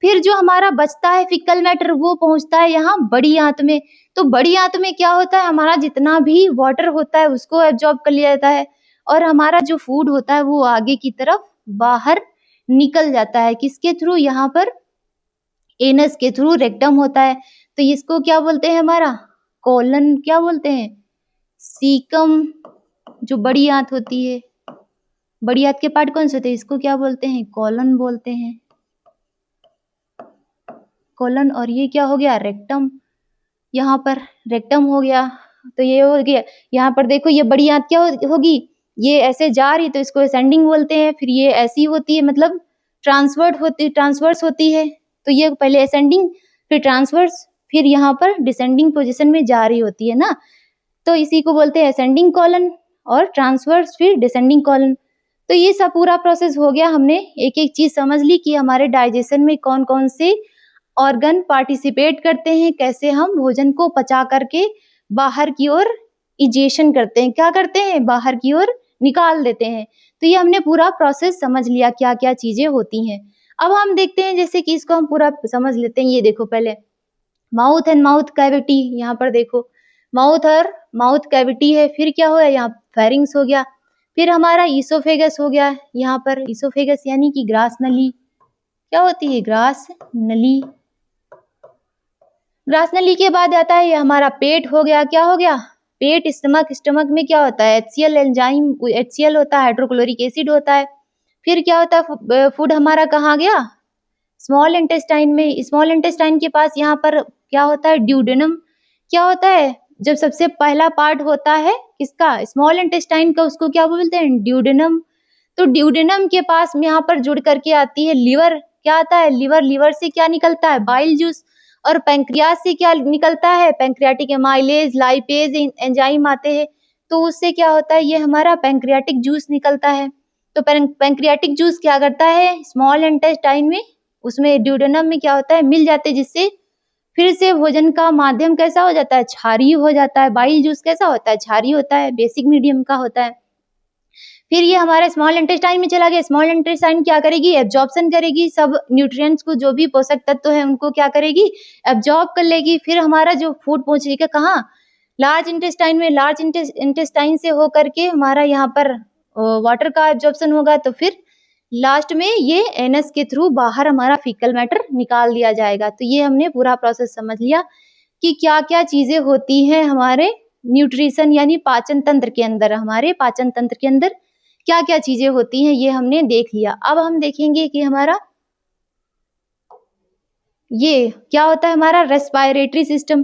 फिर जो हमारा बचता है फिकल मैटर, वो पहुंचता है यहाँ बड़ी आंत में। तो बड़ी आंत में क्या होता है, हमारा जितना भी वाटर होता है उसको एब्जॉर्ब कर लिया जाता है और हमारा जो फूड होता है वो आगे की तरफ बाहर निकल जाता है। किसके थ्रू, यहाँ पर एनस के थ्रू, रेक्टम होता है। तो इसको क्या बोलते हैं, हमारा कोलन क्या बोलते हैं, सीकम जो बड़ी आंत होती है, बड़ी आंत के पार्ट कौन से होते हैं? इसको क्या बोलते हैं? कॉलन बोलते हैं, कॉलन। और ये क्या हो गया? रेक्टम। यहाँ पर रेक्टम हो गया, तो ये हो गया। यहाँ पर देखो ये बड़ी आंत क्या होगी? ये ऐसे जा रही तो इसको असेंडिंग बोलते हैं, फिर ये ऐसी होती है मतलब ट्रांसवर्स होती है। तो ये पहले असेंडिंग, फिर ट्रांसवर्स, फिर यहाँ पर डिसेंडिंग पोजीशन में जा रही होती है ना, तो इसी को बोलते हैं असेंडिंग कॉलन, और ट्रांसवर्स फिर डिसेंडिंग कॉलन। तो ये सब पूरा प्रोसेस हो गया, हमने एक एक चीज समझ ली कि हमारे डाइजेशन में कौन कौन से ऑर्गन पार्टिसिपेट करते हैं, कैसे हम भोजन को पचा करके बाहर की ओर इजेशन करते हैं, क्या करते हैं? बाहर की ओर निकाल देते हैं। तो ये हमने पूरा प्रोसेस समझ लिया, क्या क्या चीजें होती हैं। अब हम देखते हैं, जैसे कि इसको हम पूरा समझ लेते हैं। ये देखो पहले माउथ एंड माउथ कैविटी, यहाँ पर देखो माउथ और माउथ कैविटी है, फिर क्या हुआ? यहाँ फेरिंग्स हो गया, फिर हमारा ईसोफेगस हो गया। यहाँ पर ईसोफेगस यानी कि ग्रास नली, क्या होती है? ग्रास नली। ग्रास नली के बाद आता है ये हमारा पेट हो गया, क्या हो गया? पेट। स्टमक, स्टमक में क्या होता है? HCl एंजाइम, HCl होता है, हाइड्रोक्लोरिक एसिड होता है। फिर क्या होता है? फूड हमारा कहाँ गया? स्मॉल इंटेस्टाइन में। स्मॉल इंटेस्टाइन के पास यहाँ पर क्या होता है? ड्यूडेनम। क्या होता है? जब सबसे पहला पार्ट होता है किसका? स्मॉल इंटेस्टाइन का, उसको क्या बोलते हैं? ड्यूडेनम। तो ड्यूडेनम के पास में यहाँ पर जुड़ करके आती है लिवर। क्या आता है? लिवर। लिवर से क्या निकलता है? Bile juice. और पैंक्रियाज से क्या निकलता है? पैंक्रियाटिक एमाइलेज, लाइपेज एंजाइम आते हैं, तो उससे क्या होता है? ये हमारा पैंक्रियाटिक जूस निकलता है। तो पैंक्रियाटिक जूस क्या करता है? स्मॉल इंटेस्टाइन में, उसमें ड्यूडेनम में क्या होता है? मिल जाते, जिससे फिर से भोजन का माध्यम कैसा हो जाता है? क्षारीय हो जाता है। बाइल जूस कैसा होता है? क्षारीय होता है, बेसिक मीडियम का होता है। फिर ये हमारे स्मॉल इंटेस्टाइन में चला गया। स्मॉल इंटेस्टाइन क्या करेगी? एब्जॉर्प्शन करेगी, सब न्यूट्रिएंट्स को, जो भी पोषक तत्व है उनको क्या करेगी? एब्जॉर्ब कर लेगी। फिर हमारा जो फूड पहुंचेगा कहाँ? लार्ज इंटेस्टाइन में। लार्ज इंटेस्टाइन से होकर के हमारा यहाँ पर वाटर का एब्जॉर्प्शन होगा, तो फिर लास्ट में ये एनस के थ्रू बाहर हमारा फीकल मैटर निकाल दिया जाएगा। तो ये हमने पूरा प्रोसेस समझ लिया कि क्या क्या चीजें होती हैं हमारे न्यूट्रिशन यानी पाचन तंत्र के अंदर। हमारे पाचन तंत्र के अंदर क्या क्या चीजें होती हैं, ये हमने देख लिया। अब हम देखेंगे कि हमारा ये क्या होता है? हमारा रेस्पिरेटरी सिस्टम।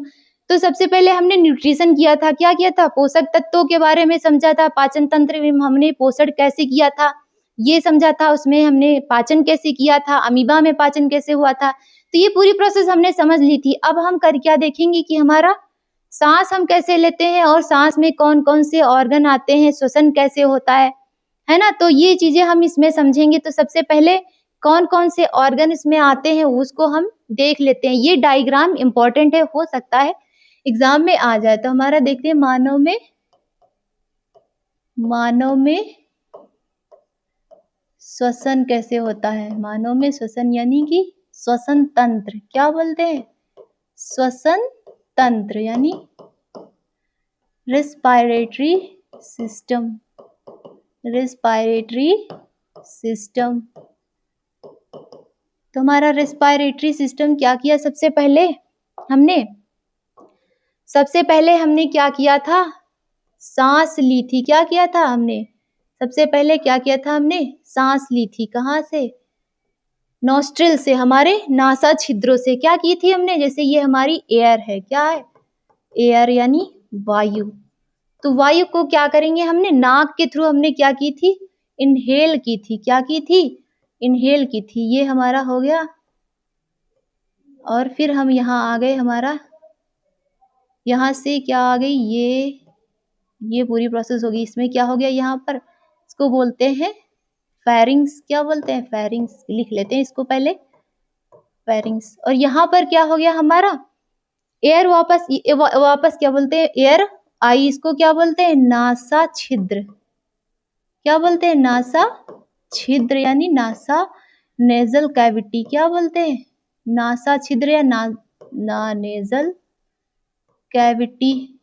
तो सबसे पहले हमने न्यूट्रिशन किया था, क्या किया था? पोषक तत्वों के बारे में समझा था। पाचन तंत्र में हमने पोषण कैसे किया था ये समझा था, उसमें हमने पाचन कैसे किया था, अमीबा में पाचन कैसे हुआ था। तो ये पूरी प्रोसेस हमने समझ ली थी। अब हम कर क्या देखेंगे कि हमारा सांस हम कैसे लेते हैं, और सांस में कौन कौन से ऑर्गन आते हैं, श्वसन कैसे होता है ना। तो ये चीजें हम इसमें समझेंगे। तो सबसे पहले कौन कौन से ऑर्गन इसमें आते हैं उसको हम देख लेते हैं। ये डायग्राम इंपॉर्टेंट है, हो सकता है एग्जाम में आ जाए। तो हमारा देखते हैं मानव में श्वसन कैसे होता है। मानव में श्वसन यानी कि श्वसन तंत्र, क्या बोलते हैं? श्वसन तंत्र यानी रेस्पिरेटरी सिस्टम। Respiratory system. तो हमारा रेस्पिरेटरी सिस्टम क्या किया? सबसे पहले हमने क्या किया था? सांस ली थी। क्या किया था हमने? सबसे पहले क्या किया था? हमने सांस ली थी। कहाँ से? नॉस्ट्रिल से, हमारे नासा छिद्रों से। क्या की थी हमने? जैसे ये हमारी एयर है, क्या है? एयर यानी वायु। तो वायु को क्या करेंगे? हमने नाक के थ्रू हमने क्या की थी? इनहेल की थी। क्या की थी? इनहेल की थी। ये हमारा हो गया। और फिर हम यहाँ आ गए, हमारा यहाँ से क्या आ गई? ये पूरी प्रोसेस होगी। इसमें क्या हो गया? यहाँ पर इसको बोलते हैं फेरिंग्स। क्या बोलते हैं? फेरिंग्स। लिख लेते हैं इसको पहले, फेरिंग्स। और यहाँ पर क्या हो गया हमारा? एयर वापस क्या बोलते हैं? एयर आई। इसको क्या बोलते हैं? नासा छिद्र। क्या बोलते हैं? नासा छिद्र यानी नासा नेजल कैविटी। क्या बोलते हैं? नासा छिद्र या नेजल कैविटी।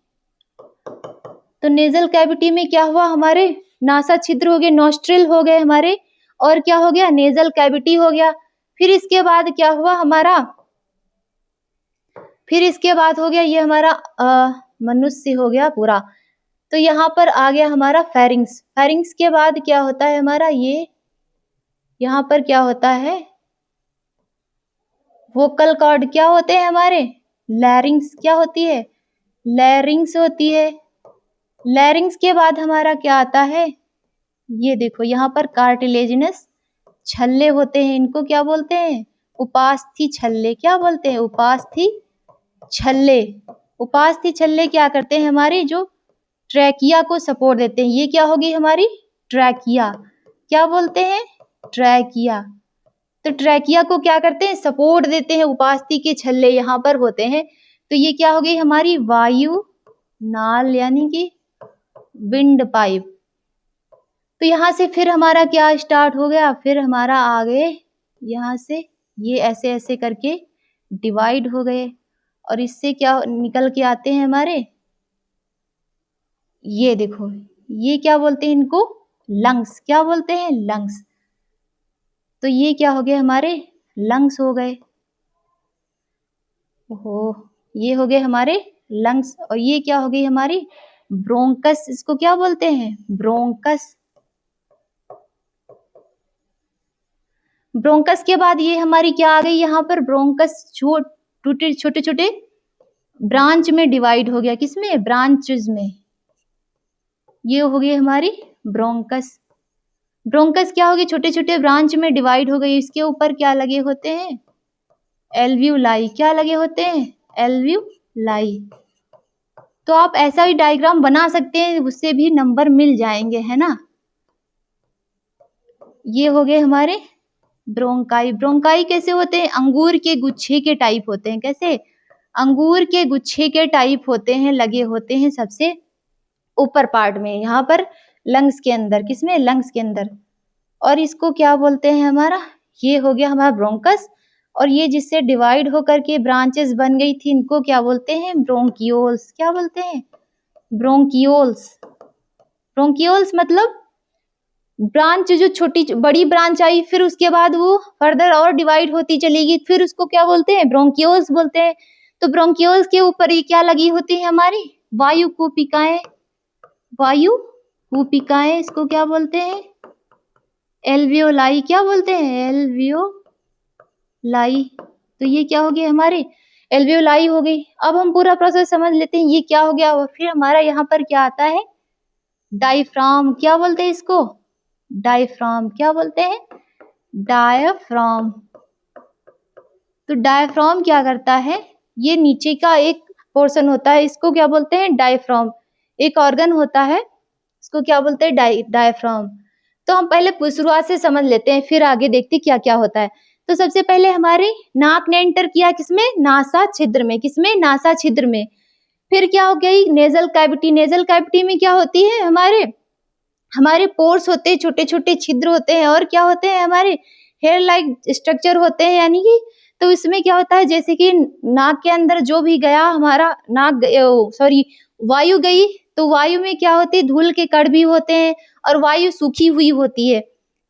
तो नेजल कैविटी में क्या हुआ? हमारे नासा छिद्र हो गए, नॉस्ट्रिल हो गए हमारे, और क्या हो गया? नेजल कैविटी हो गया। फिर इसके बाद क्या हुआ हमारा? फिर इसके बाद हो गया ये हमारा मनुष्य हो गया पूरा। तो यहाँ पर आ गया हमारा फेरिंग्स। फेरिंग्स के बाद क्या होता है हमारा, ये यहाँ पर क्या होता है, वोकल कॉर्ड क्या होते हैं हमारे, लैरिंग्स क्या होती है, लैरिंग्स होती है। लैरिंग्स के बाद हमारा क्या आता है, ये देखो यहाँ पर कार्टिलेजिनस छल्ले होते हैं, इनको क्या बोलते हैं, उपास्थि छल्ले। क्या बोलते हैं, उपास्थि छल्ले। उपास्थि छल्ले क्या करते हैं, हमारी जो ट्रैकिया को सपोर्ट देते हैं। ये क्या होगी हमारी ट्रैकिया, क्या बोलते हैं, ट्रैकिया। तो ट्रैकिया को क्या करते हैं, सपोर्ट देते हैं, उपास्थि के छल्ले यहाँ पर होते हैं। तो ये क्या हो गई हमारी वायु नाल यानी कि विंड पाइप। तो यहाँ से फिर हमारा क्या स्टार्ट हो गया, फिर हमारा आगे यहाँ से ये ऐसे ऐसे करके डिवाइड हो गए और इससे क्या निकल के आते हैं हमारे, ये देखो, ये क्या बोलते हैं इनको, लंग्स। क्या बोलते हैं, लंग्स। तो ये क्या हो गए हमारे लंग्स हो गए। ओहो, ये हो गए हमारे लंग्स। और ये क्या हो गई हमारी ब्रोंकस। इसको क्या बोलते हैं, ब्रोंकस। ब्रोंकस के बाद ये हमारी क्या आ गई यहाँ पर, ब्रोंकस छोटे छोटे ब्रांच में डिवाइड हो गया, किसमें, ब्रांचेस में। ये हो गई हमारी ब्रोंकस। ब्रोंकस क्या होगी, छोटे छोटे ब्रांच में डिवाइड हो गई। इसके ऊपर क्या लगे होते हैं, एल्वियोलाई। क्या लगे होते हैं, एल्वियोलाई। तो आप ऐसा ही डायग्राम बना सकते हैं, उससे भी नंबर मिल जाएंगे, है ना। ये हो गए हमारे ब्रोंकाई। ब्रोंकाई कैसे होते हैं, अंगूर के गुच्छे के टाइप होते हैं। कैसे, अंगूर के गुच्छे के टाइप होते हैं, लगे होते हैं सबसे ऊपर पार्ट में, यहाँ पर लंग्स के अंदर। किसमें, लंग्स के अंदर। और इसको क्या बोलते हैं हमारा, ये हो गया हमारा ब्रोंकस। और ये जिससे डिवाइड होकर के ब्रांचेस बन गई थी, इनको क्या बोलते हैं, ब्रोंकियोल्स। क्या बोलते हैं, ब्रोंकियोल्स। ब्रोंकियोल्स मतलब ब्रांच जो छोटी बड़ी ब्रांच आई, फिर उसके बाद वो फर्दर और डिवाइड होती चलेगी, फिर उसको क्या बोलते हैं, ब्रोंकियोल्स बोलते हैं। तो ब्रोंकियोल्स के ऊपर ये क्या लगी होती है हमारी, वायु कूपिकाएं। वायु कूपिकाएं, इसको क्या बोलते हैं, एल्वियोलाई। क्या बोलते हैं, एल्वियोलाई। तो ये क्या हो गया हमारे एल्वियोलाई हो गई। अब हम पूरा प्रोसेस समझ लेते हैं, ये क्या हो गया। फिर हमारा यहाँ पर क्या आता है, डायफ्राम। क्या बोलते हैं इसको, डायफ्राम। क्या बोलते हैं, डायफ्राम। तो डायफ्राम क्या करता है, ये नीचे का एक पोर्शन होता है, इसको क्या बोलते हैं, डायफ्राम। एक ऑर्गन होता है, इसको क्या बोलते हैं, डायफ्राम। तो हम पहले शुरुआत से समझ लेते हैं, फिर आगे देखते हैं क्या क्या होता है। तो सबसे पहले हमारे नाक ने एंटर किया, किसमें, नासा छिद्र में। किसमें, नासा छिद्र में। फिर क्या हो गई, नेजल कैविटी। नेजल कैविटी में क्या होती है, हमारे पोर्स होते हैं, छोटे छोटे छिद्र होते हैं। और क्या होते हैं, हमारे हेयर लाइक स्ट्रक्चर होते हैं, यानी कि तो इसमें क्या होता है, जैसे कि नाक के अंदर जो भी गया हमारा वायु गई, तो वायु में क्या होती है, धूल के कण भी होते हैं और वायु सूखी हुई होती है।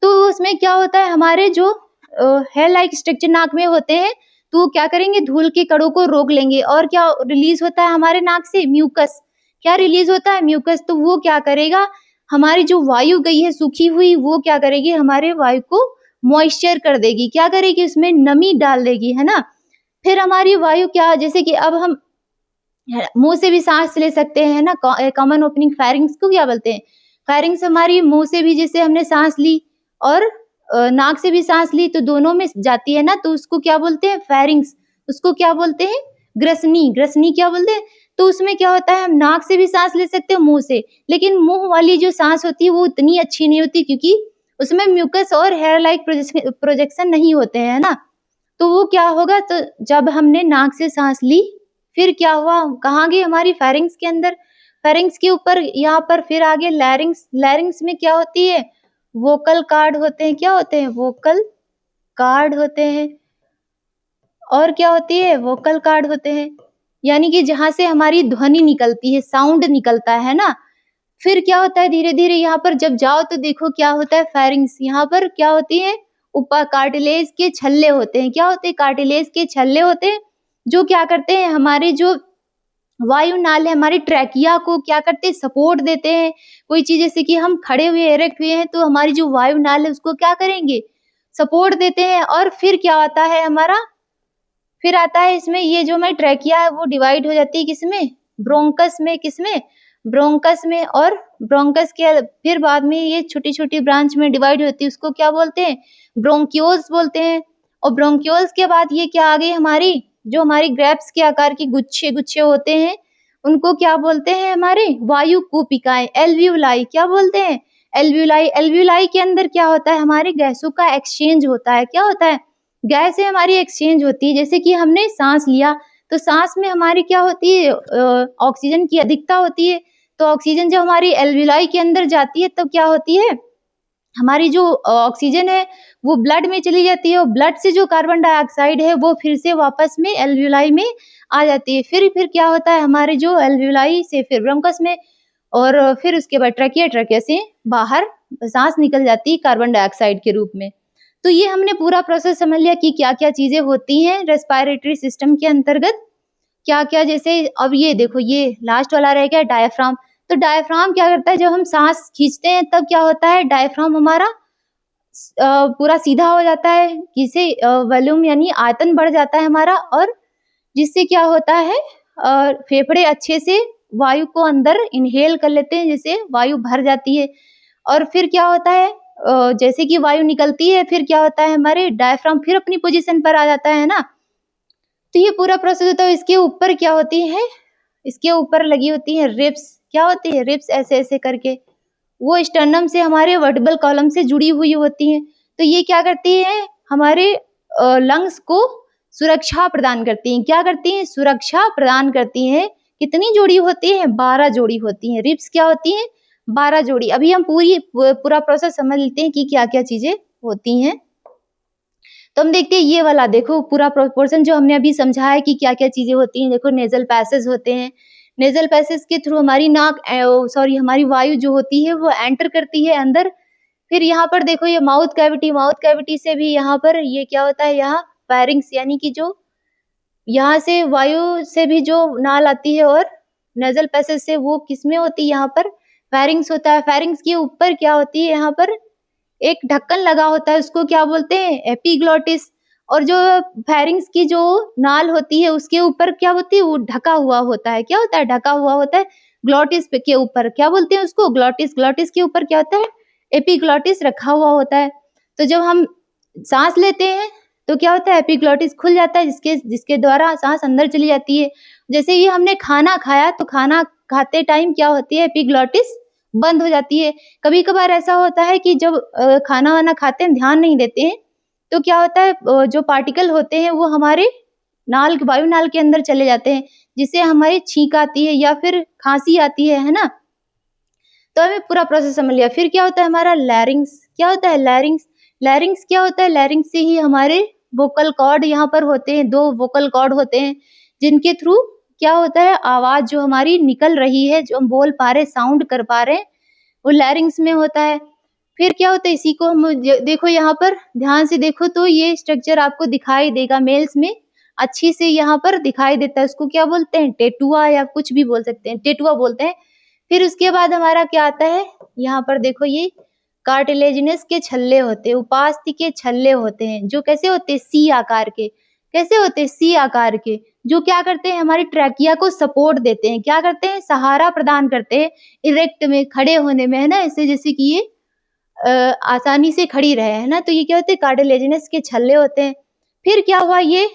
तो उसमें क्या होता है, हमारे जो हेयर लाइक स्ट्रक्चर नाक में होते हैं, तो वो क्या करेंगे, धूल के कणों को रोक लेंगे। और क्या रिलीज होता है हमारे नाक से, म्यूकस। क्या रिलीज होता है, म्यूकस। तो वो क्या करेगा, हमारी जो वायु गई है सूखी हुई, वो क्या करेगी, हमारे वायु को मॉइस्चर कर देगी। क्या करेगी, उसमें नमी डाल देगी, है ना। फिर हमारी वायु क्या, जैसे कि अब हम मुंह से भी सांस ले सकते हैं ना, कॉमन ओपनिंग फेरिंग्स को क्या बोलते हैं, फेरिंग्स हमारी मुंह से भी जैसे हमने सांस ली और नाक से भी सांस ली, तो दोनों में जाती है ना, तो उसको क्या बोलते हैं, फेरिंग्स। उसको क्या बोलते हैं, ग्रसनी। ग्रसनी क्या बोलते हैं। तो उसमें क्या होता है, हम नाक से भी सांस ले सकते हैं, मुंह से। लेकिन मुंह वाली जो सांस होती है वो उतनी अच्छी नहीं होती, क्योंकि उसमें म्यूकस और हेयर लाइक प्रोजेक्शन नहीं होते हैं, ना। तो वो क्या होगा, तो जब हमने नाक से सांस ली, फिर क्या हुआ, कहाँ गई, हमारी फेरिंग्स के अंदर। फेरिंग्स के ऊपर यहाँ पर फिर आगे लैरिंग्स। लैरिंग्स में क्या होती है, वोकल कार्ड होते हैं। क्या होते हैं, वोकल कार्ड होते हैं। और क्या होती है, वोकल कार्ड होते हैं, यानी कि जहां से हमारी ध्वनि निकलती है, साउंड निकलता है ना। फिर क्या होता है, धीरे धीरे यहाँ पर जब जाओ तो देखो क्या होता है, फेरिंग्स। यहाँ पर क्या होती है, ऊपर कार्टिलेज के छल्ले होते हैं। क्या होते हैं, कार्टिलेज के छल्ले होते हैं, जो क्या करते हैं, हमारे जो वायु नाले हमारी ट्रैकिया को क्या करते हैं, सपोर्ट देते हैं। कोई चीज़ जैसे कि हम खड़े हुए, इरेक्ट हुए हैं, तो हमारी जो वायु नाल है उसको क्या करेंगे, सपोर्ट देते हैं। और फिर क्या आता है हमारा, फिर आता है इसमें ये जो हमारी ट्रैकिया है वो डिवाइड हो जाती है किसमें, ब्रोंकस में, किसमें, ब्रोंकस में। और ब्रोंकस के फिर बाद में ये छोटी-छोटी ब्रांच में डिवाइड होती है, उसको क्या बोलते हैं, ब्रोंक्यूल्स बोलते हैं। और ब्रोंक्यूल्स के बाद ये क्या आ गई हमारी, जो हमारी ग्रेप्स के आकार की गुच्छे-गुच्छे होते हैं, उनको क्या बोलते हैं हमारे, वायु कूपिकाएँ, एल्वियोलाई, क्या बोलते हैं, एल्वियोलाई। एल्वियोलाई के अंदर क्या होता है, हमारे गैसों का एक्सचेंज होता है। क्या होता है, गैसें हमारी एक्सचेंज होती है। जैसे कि हमने सांस लिया, तो सांस में हमारी क्या होती है, ऑक्सीजन की अधिकता होती है। तो ऑक्सीजन जब हमारी एल्वियोलाई के अंदर जाती है तो क्या होती है, हमारी जो ऑक्सीजन है वो ब्लड में चली जाती है, और ब्लड से जो कार्बन डाइऑक्साइड है वो फिर से वापस में एल्वियोलाई में आ जाती है। फिर क्या होता है, हमारे जो एल्वियोलाई से फिर ब्रोंकस में, और फिर उसके बाद ट्रैकिया, ट्रैकिया से बाहर सांस निकल जाती है कार्बन डाइऑक्साइड के रूप में। तो ये हमने पूरा प्रोसेस समझ लिया कि क्या-क्या चीज़ें होती हैं रेस्पिरेटरी सिस्टम के अंतर्गत, क्या-क्या। जैसे अब ये देखो, ये लास्ट वाला रह गया डायफ्राम। तो डायफ्राम क्या करता है, जब हम सांस खींचते हैं तब क्या होता है, डायफ्राम हमारा पूरा सीधा हो जाता है, किसे वॉल्यूम यानी आयतन बढ़ जाता है हमारा, और जिससे क्या होता है, फेफड़े अच्छे से वायु को अंदर इनहेल कर लेते हैं, जिससे वायु भर जाती है। और फिर क्या होता है, जैसे कि वायु निकलती है, फिर क्या होता है, हमारे डायफ्राम फिर अपनी पोजीशन पर आ जाता है ना। तो ये पूरा प्रोसेस होता है। इसके ऊपर क्या होती है, इसके ऊपर लगी होती है रिब्स। क्या होती है, रिब्स, ऐसे-ऐसे करके, वो स्टर्नम से हमारे वर्टिब्रल कॉलम से जुड़ी हुई होती हैं। तो ये क्या करती हैं, हमारे लंग्स को सुरक्षा प्रदान करती हैं। क्या करती हैं, सुरक्षा प्रदान करती हैं। कितनी जोड़ी होती है, 12 जोड़ी होती हैं। रिब्स क्या होती हैं, 12 जोड़ी। अभी हम पूरा प्रोसेस समझ लेते हैं कि क्या-क्या चीज़ें होती हैं। तो हम देखते हैं ये वाला, देखो पूरा पोर्शन जो हमने अभी समझा है कि क्या-क्या चीज़ें होती हैं। देखो नेज़ल पैसेज होते हैं। नेज़ल पैसेज के थ्रू हमारी हमारी वायु जो होती है वो एंटर करती है अंदर। फिर यहाँ पर देखो ये माउथ कैविटी से भी यहाँ पर ये क्या होता है, यहाँ फेरिंक्स यानी कि जो यहाँ से वायु से भी जो नाल आती है, और नेज़ल पैसेज से वो किसमें होती है, यहाँ पर फेरिंक्स होता है। फेरिंक्स के ऊपर क्या होती है, यहाँ पर एक ढक्कन लगा होता है, उसको क्या बोलते हैं, एपिग्लॉटिस। और जो फेरिंक्स की जो नाल होती है उसके ऊपर क्या होती है, वो ढका हुआ होता है। क्या होता है, ढका हुआ होता है। ग्लॉटिस पे के ऊपर क्या बोलते हैं उसको, ग्लॉटिस। ग्लॉटिस के ऊपर क्या होता है, एपिग्लॉटिस रखा हुआ होता है। तो जब हम सांस लेते हैं तो क्या होता है, एपिग्लॉटिस खुल जाता है, जिसके जिसके द्वारा सांस अंदर चली जाती है। जैसे ही हमने खाना खाया तो खाना खाते टाइम क्या होती है, एपिग्लॉटिस बंद हो जाती है। कभी-कभार ऐसा होता है कि जब खाना-वाना खाते हैं, ध्यान नहीं देते हैं, तो क्या होता है, जो पार्टिकल होते हैं वो हमारे वायु नाल के अंदर चले जाते हैं, जिससे हमारी छींक आती है या फिर खाँसी आती है ना? तो हमें पूरा प्रोसेस समझ लिया। फिर क्या होता है हमारा लैरिंग्स, क्या होता है लैरिंग्स? लैरिंग्स क्या होता है, लैरिंग्स से ही हमारे वोकल कॉर्ड यहाँ पर होते हैं, 2 वोकल कॉर्ड होते हैं, जिनके थ्रू क्या होता है, आवाज़ जो हमारी निकल रही है, जो हम बोल पा रहे हैं, साउंड कर पा रहे हैं, वो लैरिंग्स में होता है। फिर क्या होता है, इसी को हम देखो यहाँ पर ध्यान से देखो तो ये स्ट्रक्चर आपको दिखाई देगा मेल्स में, अच्छी से यहाँ पर दिखाई देता है। उसको क्या बोलते हैं, टेटुआ या कुछ भी बोल सकते हैं, टेटुआ बोलते हैं। फिर उसके बाद हमारा क्या आता है, यहाँ पर देखो ये कार्टिलेजिनस के छल्ले होते हैं, उपास्थि के छल्ले होते हैं, जो कैसे होते हैं, सी आकार के। कैसे होते हैं, सी आकार के, जो क्या करते हैं, हमारी ट्रैकिया को सपोर्ट देते हैं। क्या करते हैं, सहारा प्रदान करते हैं इरेक्ट में, खड़े होने में, है ना, ऐसे जैसे कि ये आसानी से खड़ी रहे, है ना। तो ये क्या होते हैं, कार्टिलेजिनस के छल्ले होते हैं। फिर क्या हुआ, ये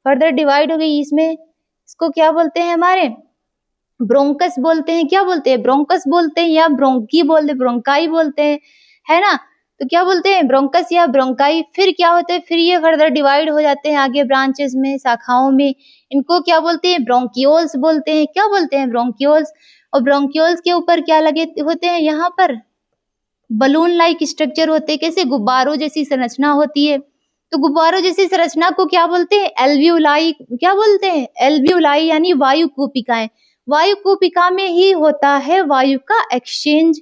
फर्दर डिवाइड हो गई इसमें, इसको क्या बोलते हैं हमारे, ब्रोंकस बोलते हैं। क्या बोलते हैं, ब्रोंकस बोलते हैं, या ब्रोंकी बोलते हैं, ब्रोंकाई बोलते हैं, है ना। तो क्या बोलते हैं, ब्रोंकस या ब्रोंकाई। फिर क्या होते हैं, फिर ये फर्दर डिवाइड हो जाते हैं आगे ब्रांचेस में, शाखाओं में। इनको क्या बोलते हैं, ब्रोंकियोल्स बोलते हैं। क्या बोलते हैं, ब्रोंकियोल्स। और ब्रोंकियोल्स के ऊपर क्या लगे होते हैं, यहाँ पर बलून लाइक स्ट्रक्चर होते हैं, कैसे, गुब्बारों जैसी संरचना होती है। तो गुब्बारों जैसी संरचना को क्या बोलते हैं, एल्वियोलाई। क्या बोलते हैं, एल्वियोलाई, यानी वायु कूपिकाएं। वायु कूपिका में ही होता है वायु का एक्सचेंज,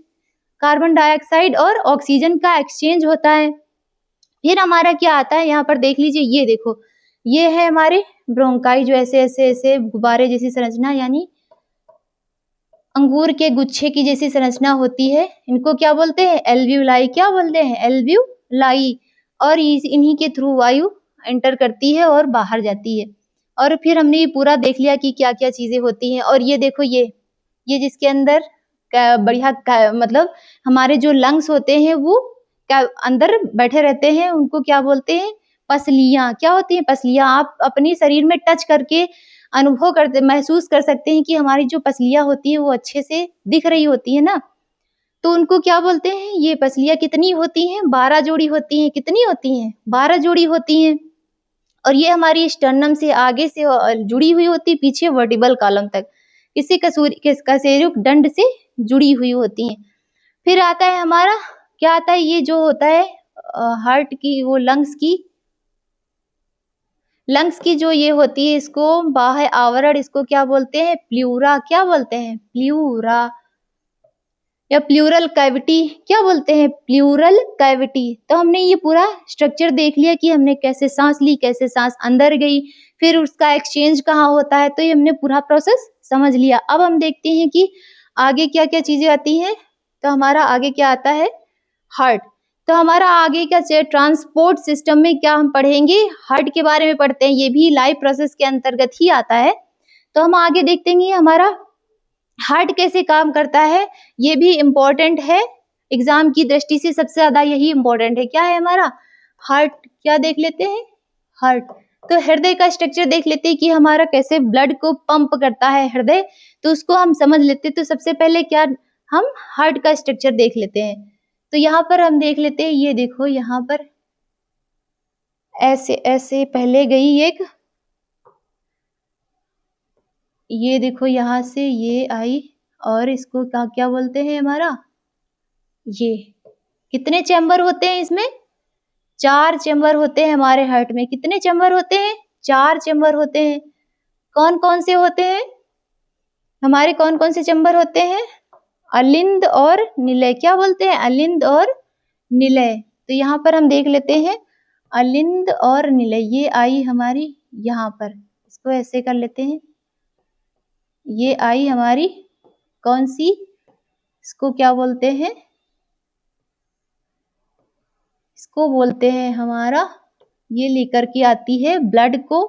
कार्बन डाइऑक्साइड और ऑक्सीजन का एक्सचेंज होता है। फिर हमारा क्या आता है, यहाँ पर देख लीजिए, ये देखो, ये है हमारे ब्रोंकाई, जो ऐसे ऐसे ऐसे गुब्बारे जैसी संरचना, यानी अंगूर के गुच्छे की जैसी संरचना होती है। इनको क्या बोलते हैं? एल्वियोलाई। क्या बोलते हैं? एल्वियोलाई। और इन्हीं के थ्रू वायु एंटर करती है और बाहर जाती है। और फिर हमने ये पूरा देख लिया कि क्या क्या चीजें होती हैं। और ये देखो, ये जिसके अंदर बढ़िया मतलब हमारे जो लंग्स होते हैं वो अंदर बैठे रहते हैं, उनको क्या बोलते हैं? पसलियां। क्या होती हैं? पसलियां। आप अपने शरीर में टच करके अनुभव करते, महसूस कर सकते हैं कि हमारी जो पसलियां होती है वो अच्छे से दिख रही होती है ना। तो उनको क्या बोलते हैं? ये पसलियां कितनी होती हैं? 12 जोड़ी होती हैं। कितनी होती हैं? 12 जोड़ी होती हैं। और ये हमारी स्टर्नम से आगे से जुड़ी हुई होती है, पीछे वर्टिबल कॉलम तक किसी कशेरुक दंड से जुड़ी हुई होती हैं। फिर आता है हमारा, क्या आता है? ये जो होता है हार्ट की, वो लंग्स की जो ये होती है, इसको बाह्य आवरण, इसको क्या बोलते हैं? प्लूरा। क्या बोलते हैं? प्लूरा या प्लूरल कैविटी। क्या बोलते हैं? Pleural cavity. तो हमने ये पूरा स्ट्रक्चर देख लिया कि हमने कैसे सांस ली, कैसे सांस अंदर गई, फिर उसका एक्सचेंज कहाँ होता है। तो ये हमने पूरा प्रोसेस समझ लिया। अब हम देखते हैं कि आगे क्या क्या चीजें आती हैं। तो हमारा आगे क्या आता है? हार्ट। तो हमारा आगे क्या ट्रांसपोर्ट सिस्टम में क्या हम पढ़ेंगे? हार्ट के बारे में पढ़ते हैं। ये भी लाइफ प्रोसेस के अंतर्गत ही आता है। तो हम आगे देखते हैं हमारा हार्ट कैसे काम करता है। ये भी इम्पोर्टेंट है, एग्जाम की दृष्टि से सबसे ज्यादा यही इम्पोर्टेंट है। क्या है हमारा? हार्ट। क्या देख लेते हैं? हार्ट। तो हृदय का स्ट्रक्चर देख लेते हैं कि हमारा कैसे ब्लड को पंप करता है हृदय, तो उसको हम समझ लेते हैं। तो सबसे पहले क्या, हम हार्ट का स्ट्रक्चर देख लेते हैं। तो यहाँ पर हम देख लेते हैं, ये देखो यहाँ पर ऐसे ऐसे पहले गई एक, ये देखो यहाँ से ये आई, और इसको क्या क्या बोलते हैं हमारा? ये कितने चैम्बर होते हैं इसमें? 4 चैम्बर होते हैं हमारे हार्ट में। कितने चैम्बर होते हैं? 4 चैम्बर होते हैं। कौन कौन से होते हैं हमारे? कौन कौन से चैम्बर होते हैं? अलिंद और निलय। क्या बोलते हैं? अलिंद और निलय। तो यहाँ पर हम देख लेते हैं अलिंद और निलय। ये आई हमारी यहाँ पर, इसको ऐसे कर लेते हैं। ये आई हमारी कौन सी? इसको क्या बोलते हैं? इसको बोलते हैं हमारा, ये लेकर के आती है ब्लड को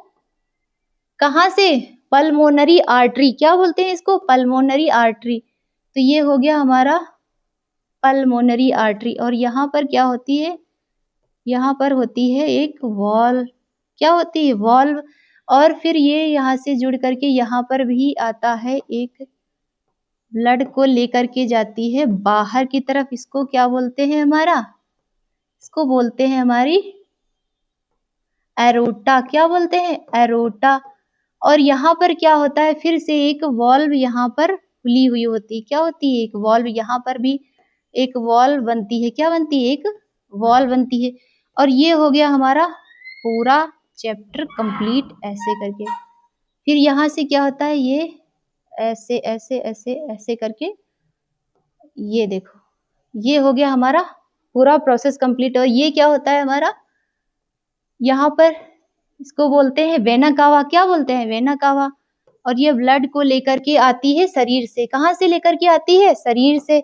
कहाँ से? Pulmonary artery. क्या बोलते हैं इसको? Pulmonary artery. तो ये हो गया हमारा पल्मोनरी आर्टरी। और यहाँ पर क्या होती है? यहाँ पर होती है एक वॉल्व। क्या होती है? वॉल्व। और फिर ये यहाँ से जुड़ करके यहाँ पर भी आता है, एक ब्लड को लेकर के जाती है बाहर की तरफ। इसको क्या बोलते हैं हमारा? इसको बोलते हैं हमारी एरोटा। क्या बोलते हैं? एरोटा। और यहाँ पर क्या होता है? फिर से एक वॉल्व यहाँ पर खुली हुई होती है। क्या होती है? एक वॉल्व। यहाँ पर भी एक वॉल्व बनती है। क्या बनती है? एक वॉल्व बनती है। और ये हो गया हमारा पूरा चैप्टर कंप्लीट ऐसे करके। फिर यहाँ से क्या होता है? ये ऐसे ऐसे ऐसे ऐसे करके, ये देखो, ये हो गया हमारा पूरा प्रोसेस कंप्लीट। और ये क्या होता है हमारा? यहाँ पर इसको बोलते हैं वेना कावा। क्या बोलते हैं? Vena cava. और ये ब्लड को लेकर के आती है शरीर से। कहाँ से लेकर के आती है? शरीर से।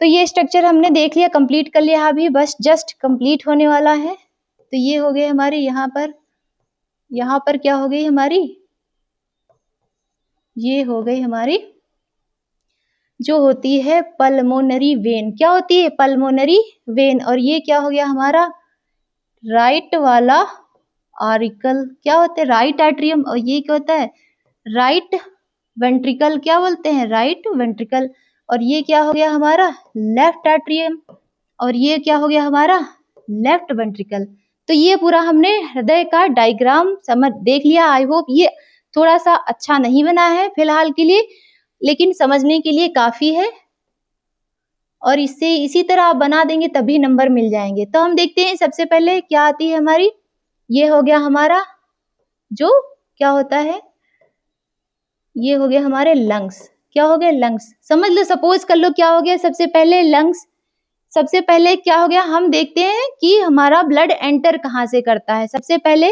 तो ये स्ट्रक्चर हमने देख लिया, कंप्लीट कर लिया, अभी बस जस्ट कंप्लीट होने वाला है। तो ये हो गए हमारे यहाँ पर क्या हो गई हमारी? ये हो गई हमारी जो होती है पल्मोनरी वेन। क्या होती है? Pulmonary vein. और ये क्या हो गया हमारा? राइट वाला आरिकल। क्या होते हैं? Right atrium. और ये क्या होता है? Right ventricle. क्या बोलते हैं? Right ventricle. और ये क्या हो गया हमारा? Left atrium. और ये क्या हो गया हमारा? Left ventricle. तो ये पूरा हमने हृदय का डायग्राम समझ देख लिया। आई होप ये थोड़ा सा अच्छा नहीं बना है फिलहाल के लिए, लेकिन समझने के लिए काफी है। और इससे इसी तरह आप बना देंगे तभी नंबर मिल जाएंगे। तो हम देखते हैं सबसे पहले क्या आती है हमारी। ये हो गया हमारा जो क्या होता है, ये हो गया हमारे लंग्स। क्या हो गया? लंग्स। समझ लो, सपोज कर लो क्या हो गया। सबसे पहले लंग्स, सबसे पहले क्या हो गया, हम देखते हैं कि हमारा ब्लड एंटर कहाँ से करता है। सबसे पहले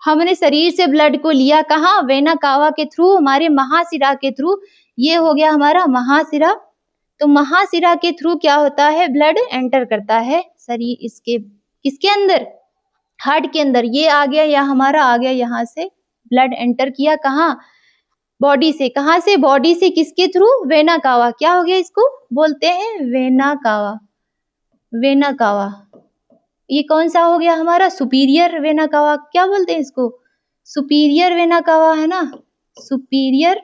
हमने शरीर से ब्लड को लिया कहाँ, वेना कावा के थ्रू, हमारे महाशिरा के थ्रू। ये हो गया हमारा महाशिरा। तो महाशिरा के थ्रू क्या होता है, ब्लड एंटर करता है शरीर इसके किसके अंदर, हार्ट के अंदर। ये आ गया या हमारा आ गया, यहाँ से ब्लड एंटर किया कहाँ, बॉडी से। कहाँ से, बॉडी से, किसके थ्रू, वेना कावा। क्या हो गया, इसको बोलते हैं वेना कावा, वेना कावा। ये कौन सा हो गया हमारा, सुपीरियर वेना कावा। क्या बोलते हैं इसको, सुपीरियर वेना कावा है ना, सुपीरियर,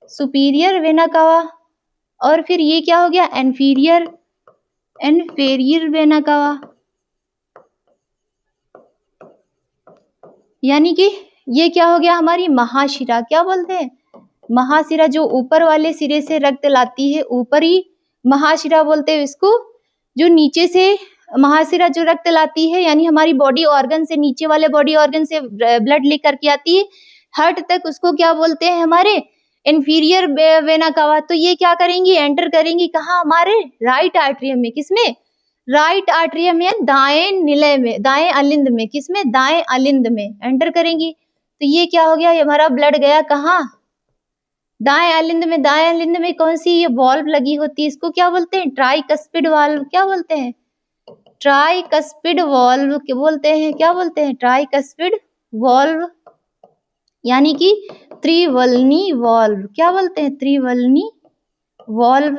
सुपीरियर वेना कावा। और फिर ये क्या हो गया, इन्फीरियर, इन्फीरियर वेना कावा। यानी कि ये क्या हो गया, हमारी महाशिरा। क्या बोलते हैं, महाशिरा, जो ऊपर वाले सिरे से रक्त लाती है, ऊपरी महाशिरा बोलते हैं इसको। जो नीचे से महाशिरा जो रक्त लाती है, यानी हमारी बॉडी ऑर्गन से, नीचे वाले बॉडी ऑर्गन से ब्लड लेकर के आती है हार्ट तक, उसको क्या बोलते हैं, हमारे इंफीरियर वेना कावा। तो ये क्या करेंगी, एंटर करेंगी कहाँ, हमारे राइट आर्टरियम में। किसमें, राइट आर्टरियम में, दाएं निलय में, दाएं अलिंद में। किसमें, दाएं अलिंद में एंटर करेंगी। तो ये क्या हो गया, हमारा ब्लड गया कहाँ, दाएं अलिंद में। दाएं अलिंद में कौन सी ये वॉल्व लगी होती है, इसको क्या बोलते हैं, ट्राइकस्पिड वाल्व। क्या बोलते हैं, ट्राइकस्पिड वॉल्व के बोलते हैं। क्या बोलते हैं, ट्राइकस्पिड वॉल्व, यानी कि त्रिवलनी वॉल्व। क्या बोलते हैं, त्रिवलनी वॉल्व।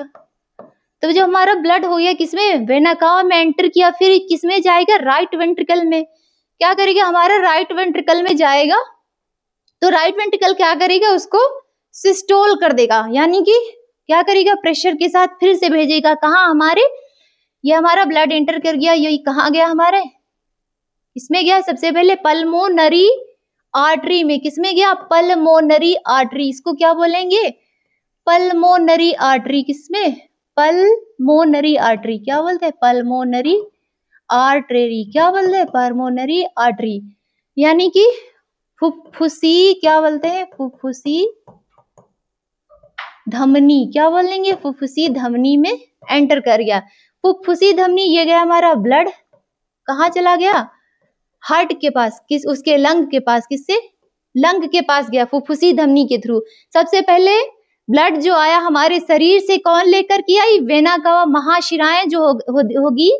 तो जो हमारा ब्लड हो गया किसमें, वेना कावा में एंटर किया, फिर किसमें जाएगा, राइट वेंट्रिकल में। क्या करेगा, हमारा राइट वेंट्रिकल में जाएगा। तो राइट वेंट्रिकल क्या करेगा, उसको सिस्टोल कर देगा, यानी कि क्या करेगा, प्रेशर के साथ फिर से भेजेगा कहाँ, हमारे, ये हमारा ब्लड एंटर कर गया, ये कहाँ गया हमारे, इसमें गया सबसे पहले पल्मोनरी आर्टरी में। किसमें गया, पल्मोनरी आर्टरी। इसको क्या बोलेंगे, पल्मोनरी आर्टरी। किसमें, पल्मोनरी आर्टरी। क्या बोलते हैं, पल्मोनरी आर्टरी। क्या बोलते हैं, पल्मोनरी आर्टरी, यानी कि फुफ्फुसी। क्या बोलते हैं, फुफ्फुसी धमनी। क्या बोलेंगे, फुफ्फुसी धमनी में एंटर कर गया। फुफ्फुसी धमनी, ये गया हमारा ब्लड कहाँ चला गया, हार्ट के पास, किस, उसके लंग के पास। किससे, लंग के पास गया, फुफ्फुसी धमनी के थ्रू। सबसे पहले ब्लड जो आया हमारे शरीर से, कौन लेकर के आई, वेना कावा, महाशिराएं जो होगी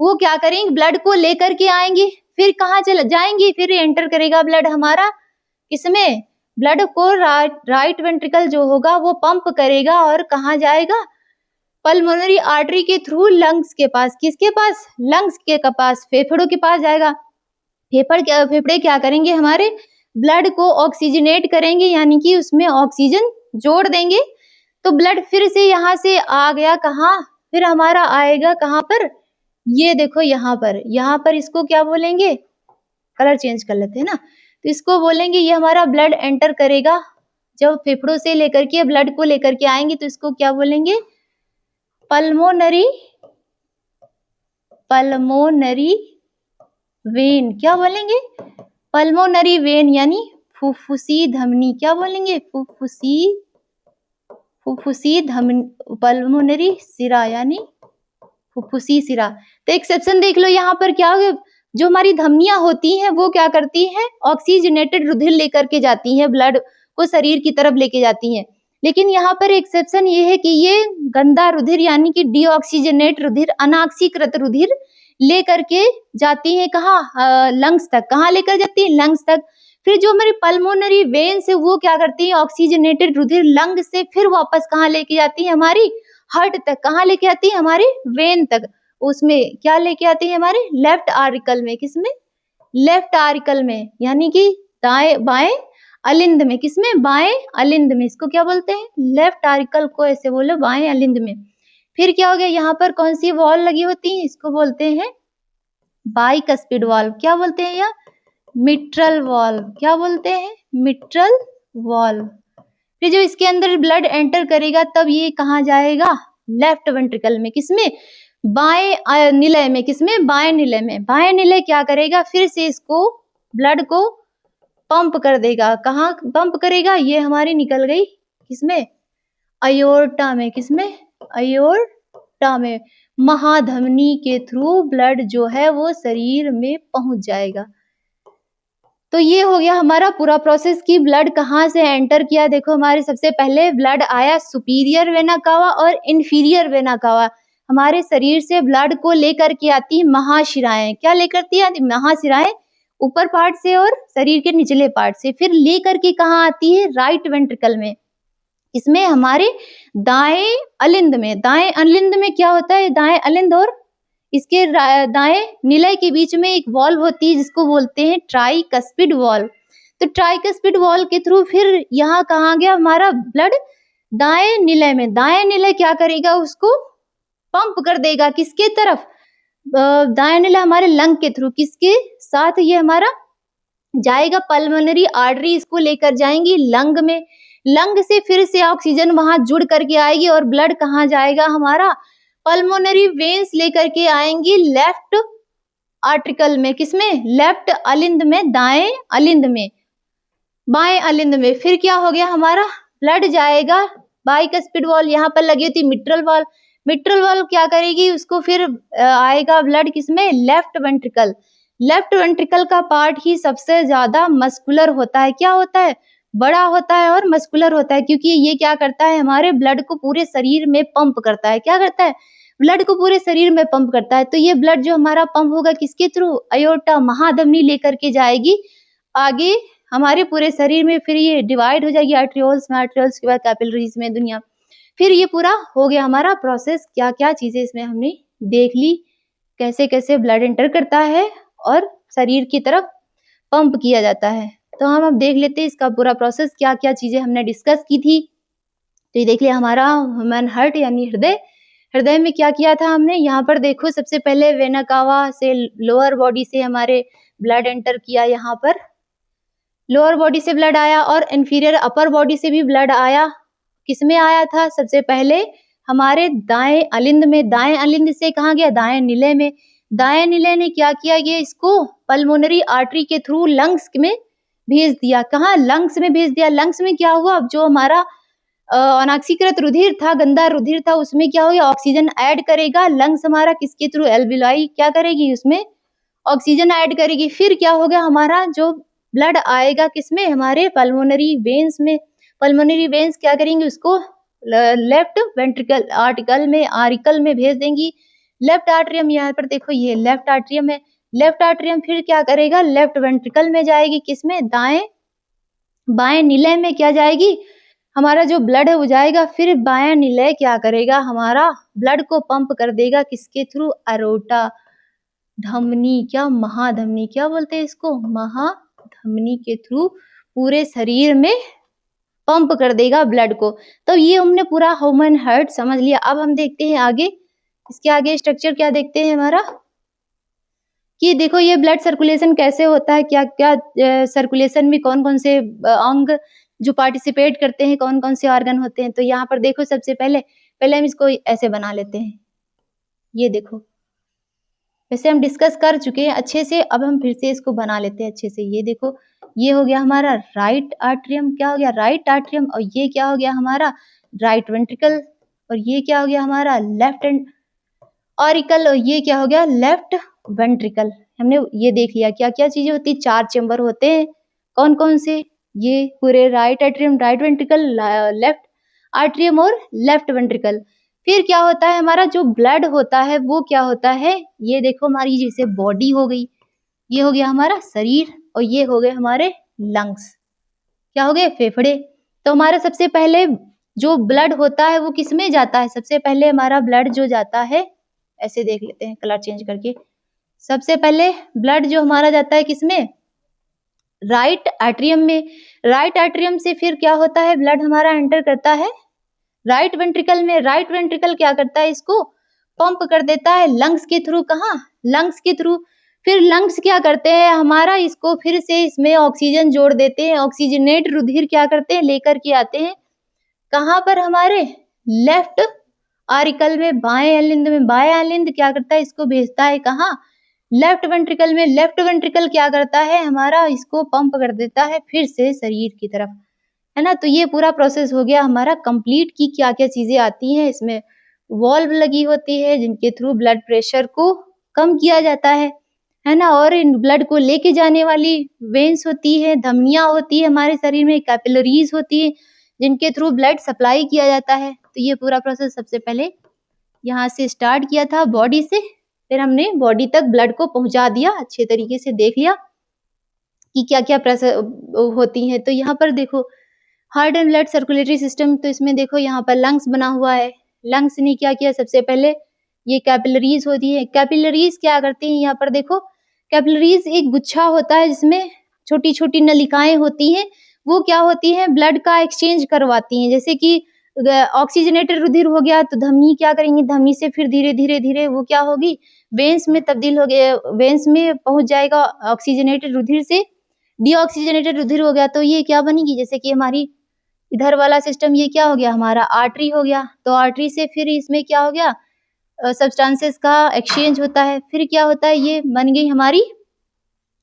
वो क्या करेंगे, ब्लड को लेकर के आएंगे। फिर कहाँ चला जाएंगे, फिर एंटर करेगा ब्लड हमारा किसमें, ब्लड को राइट वेंट्रिकल जो होगा वो पंप करेगा और कहाँ जाएगा, पल्मोनरी आर्टरी के थ्रू लंग्स के पास। किसके पास, लंग्स के पास, फेफड़ों के पास जाएगा। फेफड़े क्या करेंगे, हमारे ब्लड को ऑक्सीजनेट करेंगे, यानी कि उसमें ऑक्सीजन जोड़ देंगे। तो ब्लड फिर से यहाँ से आ गया कहाँ, फिर हमारा आएगा कहाँ पर, ये देखो यहाँ पर, यहाँ पर इसको क्या बोलेंगे, कलर चेंज कर लेते हैं ना, तो इसको बोलेंगे, ये हमारा ब्लड एंटर करेगा। जब फेफड़ों से लेकर के ब्लड को लेकर के आएंगे तो इसको क्या बोलेंगे, पल्मोनरी, पल्मोनरी वेन। क्या बोलेंगे, पल्मोनरी वेन, यानी फुफ्फुसी धमनी। क्या बोलेंगे, फुफ्फुसी, फुफ्फुसी धमनी, पल्मोनरी सिरा, यानी फुफ्फुसी सिरा। तो एक्सेप्शन देख लो, यहाँ पर क्या हो, जो हमारी धमनियां होती हैं वो क्या करती हैं, ऑक्सीजनेटेड रुधिर लेकर के जाती हैं, ब्लड को शरीर की तरफ लेके जाती हैं। लेकिन यहाँ पर एक्सेप्शन ये है कि ये गंदा रुधिर, यानी कि डीऑक्सीजनेट रुधिर, अनाक्सीकृत रुधिर लेकर के जाती है कहाँ, लंग्स तक। कहाँ लेकर जाती है, लंग्स तक। फिर जो हमारी पल्मोनरी वेन से वो क्या करती है, ऑक्सीजनेटेड रुधिर लंग से फिर वापस कहाँ लेके जाती है, हमारी हार्ट तक। कहाँ लेके आती है, हमारे वेन तक। उसमें क्या लेके आती है, हमारे लेफ्ट आर्टिकल में। किसमें, लेफ्ट आर्टिकल में, यानी कि दाएं बाएं अलिंद में। किसमें, बाएं अलिंद में। इसको क्या बोलते हैं, लेफ्ट आर्टिकल को ऐसे बोलो, बाएं अलिंद में। फिर क्या हो गया, यहाँ पर कौन सी वॉल लगी होती है, इसको बोलते हैं बाइकस्पिड वॉल्व। क्या बोलते हैं, या मिट्रल वॉल्व। क्या बोलते हैं, मिट्रल वॉल्व। फिर जो इसके अंदर ब्लड एंटर करेगा तब ये कहाँ जाएगा, लेफ्ट वेंट्रिकल में। किसमें, बाएं निलय में। किसमें, बाएं निलय में। बाएं निलय क्या करेगा, फिर से इसको ब्लड को पंप कर देगा। कहाँ पंप करेगा, ये हमारी निकल गई किसमें, अयोर्टा में। किसमें, अयोर्टा में। महाधमनी के थ्रू ब्लड जो है वो शरीर में पहुंच जाएगा। तो ये हो गया हमारा पूरा प्रोसेस कि ब्लड कहाँ से एंटर किया। देखो हमारे सबसे पहले ब्लड आया सुपीरियर वेना कावा और इंफीरियर वेना कावा। हमारे शरीर से ब्लड को लेकर के आती महाशिराएं। क्या लेकर आती? महाशिराएं ऊपर पार्ट से और शरीर के निचले पार्ट से। फिर लेकर के कहाँ आती है? राइट वेंट्रिकल में। इसमें हमारे दाएं अलिंद में। दाएं अलिंद में क्या होता है? दाएं अलिंद और इसके दाएं निलय के बीच में एक वॉल्व होती है जिसको बोलते हैं ट्राइकस्पिड वॉल्व। तो ट्राइकस्पिड वॉल्व के थ्रू फिर यहाँ कहाँ गया हमारा ब्लड? दाएं निलय में। दाएं निलय क्या करेगा? उसको पंप कर देगा किसके तरफ? दाएं निलय हमारे लंग के थ्रू। किसके साथ? ये हमारा जाएगा पल्मोनरी आर्टरी, इसको लेकर जाएंगी लंग में। लंग से फिर से ऑक्सीजन वहां जुड़ करके आएगी और ब्लड कहाँ जाएगा हमारा? पल्मोनरी वेन्स लेकर के आएंगी लेफ्ट आर्टिकल में। किसमें? लेफ्ट अलिंद में, दाएं अलिंद में, बाएं अलिंद में। फिर क्या हो गया हमारा? ब्लड जाएगा बाइकस्पिड वॉल्व, यहाँ पर लगी होती मिट्रल वॉल्व। मिट्रल वॉल्व क्या करेगी? उसको फिर आएगा ब्लड किसमें? Left ventricle. लेफ्ट वेंट्रिकल का पार्ट ही सबसे ज्यादा मस्कुलर होता है। क्या होता है? बड़ा होता है और मस्कुलर होता है, क्योंकि ये क्या करता है? हमारे ब्लड को पूरे शरीर में पंप करता है। क्या करता है? ब्लड को पूरे शरीर में पंप करता है। तो ये ब्लड जो हमारा पंप होगा किसके थ्रू? अयोर्टा, महाधमनी लेकर के जाएगी आगे हमारे पूरे शरीर में। फिर ये डिवाइड हो जाएगी आर्ट्रियोल्स में, आर्ट्रियोल्स के बाद कैपिलरीज में, दुनिया। फिर ये पूरा हो गया हमारा प्रोसेस। क्या क्या चीजें इसमें हमने देख ली, कैसे कैसे ब्लड एंटर करता है और शरीर की तरफ पंप किया जाता है। तो हम अब देख लेते हैं इसका पूरा प्रोसेस, क्या क्या चीजें हमने डिस्कस की थी। तो ये देख लिया हमारा ह्यूमन हार्ट यानी हृदय। हृदय में क्या किया था हमने? यहाँ पर देखो सबसे पहले वेना कावा से लोअर बॉडी से हमारे ब्लड एंटर किया। यहाँ पर लोअर बॉडी से ब्लड आया और इंफीरियर अपर बॉडी से भी ब्लड आया। किसमें आया था? सबसे पहले हमारे दाएं अलिंद में। दाएं अलिंद से कहाँ गया? दाएं निलय में। दाएं निलय ने क्या किया? ये इसको पल्मोनरी आर्टरी के थ्रू लंग्स में भेज दिया। कहाँ? लंग्स में भेज दिया। लंग्स में क्या हुआ? अब जो हमारा अनॉक्सीकृत रुधिर था, गंदा रुधिर था, उसमें क्या हो गया? ऑक्सीजन ऐड करेगा। लंग्स हमारा किसके थ्रू? एल्विलाई क्या करेगी? उसमें ऑक्सीजन ऐड करेगी। फिर क्या हो गया हमारा? जो ब्लड आएगा किसमें? हमारे पल्मोनरी वेन्स में। पल्मोनरी वेन्स क्या करेंगे? उसको लेफ्ट वेंट्रिकल आर्टिकल में, आरिकल में भेज देंगी। लेफ्ट आर्ट्रियम, यहाँ पर देखो ये लेफ्ट आर्ट्रियम है। लेफ्ट आर्ट्रियम फिर क्या करेगा? लेफ्ट वेंट्रिकल में जाएगी। किसमें? दाएं बाएं निलय में क्या जाएगी? हमारा जो ब्लड है वो जाएगा। फिर बाएं निलय क्या करेगा? हमारा ब्लड को पंप कर देगा किसके थ्रू? अरोटा धमनी। क्या? महाधमनी। क्या बोलते हैं इसको? महाधमनी के थ्रू पूरे शरीर में पंप कर देगा ब्लड को। तो ये हमने पूरा ह्यूमन हार्ट समझ लिया। अब हम देखते हैं आगे, इसके आगे स्ट्रक्चर क्या देखते हैं हमारा, कि देखो ये ब्लड सर्कुलेशन कैसे होता है, क्या क्या सर्कुलेशन में कौन कौन से अंग जो पार्टिसिपेट करते हैं, कौन कौन से ऑर्गन होते हैं। तो यहाँ पर देखो सबसे पहले हम इसको ऐसे बना लेते हैं। ये देखो, वैसे हम डिस्कस कर चुके हैं अच्छे से, अब हम फिर से इसको बना लेते हैं अच्छे से। ये देखो, ये हो गया हमारा राइट आर्ट्रियम। क्या हो गया? Right atrium. और ये क्या हो गया हमारा? Right ventricle. और ये क्या हो गया हमारा? Left auricle. और ये क्या हो गया? Left ventricle. हमने ये देख लिया क्या क्या चीजें होती, 4 चेंबर होते हैं। कौन कौन से? ये पूरे right atrium, right ventricle, left atrium और लेफ्ट वेंट्रिकल। फिर क्या होता है हमारा जो ब्लड होता है वो क्या होता है? ये देखो हमारी जैसे बॉडी हो गई, ये हो गया हमारा शरीर, और ये हो गए हमारे लंग्स। क्या हो गए? फेफड़े। तो हमारा सबसे पहले जो ब्लड होता है वो किस में जाता है? सबसे पहले हमारा ब्लड जो जाता है, ऐसे देख लेते हैं कलर चेंज करके। सबसे पहले ब्लड जो हमारा जाता है किसमें? राइट आर्ट्रियम में। राइट आर्ट्रियम से फिर क्या होता है? ब्लड हमारा एंटर करता है राइट वेंट्रिकल में। राइट वेंट्रिकल क्या करता है? इसको पंप कर देता है लंग्स के थ्रू। कहाँ? लंग्स के थ्रू। फिर लंग्स क्या करते हैं हमारा? इसको फिर से इसमें ऑक्सीजन जोड़ देते हैं। ऑक्सीजनेट रुधिर क्या करते हैं? लेकर के आते हैं कहाँ पर? हमारे लेफ्ट आरिकल में, बाएं अलिंद में। बाएं अलिंद क्या करता है? इसको भेजता है कहाँ? लेफ्ट वेंट्रिकल में। लेफ्ट वेंट्रिकल क्या करता है हमारा? इसको पंप कर देता है फिर से शरीर की तरफ, है ना। तो ये पूरा प्रोसेस हो गया हमारा कंप्लीट, की क्या क्या चीजें आती हैं इसमें। वॉल्व लगी होती है जिनके थ्रू ब्लड प्रेशर को कम किया जाता है। है ना। और इन ब्लड को लेके जाने वाली वेन्स होती है, धमनियाँ होती है हमारे शरीर में, कैपिलरीज होती है जिनके थ्रू ब्लड सप्लाई किया जाता है। तो ये पूरा प्रोसेस सबसे पहले यहाँ से स्टार्ट किया था बॉडी से, फिर हमने बॉडी तक ब्लड को पहुंचा दिया, अच्छे तरीके से देख लिया कि क्या क्या प्रोसेस होती हैं। तो यहाँ पर देखो heart and blood circulatory system, तो इसमें देखो यहाँ पर लंग्स बना हुआ है। लंग्स ने क्या किया, सबसे पहले ये कैपिलरीज होती है। कैपिलरीज क्या करती हैं, यहाँ पर देखो कैपिलरीज एक गुच्छा होता है जिसमें छोटी छोटी नलिकाएं होती हैं। वो क्या होती है, ब्लड का एक्सचेंज करवाती हैं। जैसे कि ऑक्सीजनेटेड रुधिर हो गया तो धमनी क्या करेंगे, धमनी से फिर धीरे धीरे धीरे वो क्या होगी, वेन्स में तब्दील हो गया, वेन्स में पहुंच जाएगा ऑक्सीजनेटेड रुधिर से डीऑक्सीजनेटेड रुधिर हो गया। तो ये क्या बनेगी, जैसे कि हमारी इधर वाला सिस्टम ये क्या हो गया, हमारा आर्टरी हो गया। तो आर्टरी से फिर इसमें क्या हो गया, सब्सटेंसेस का एक्सचेंज होता है। फिर क्या होता है, ये बन गई हमारी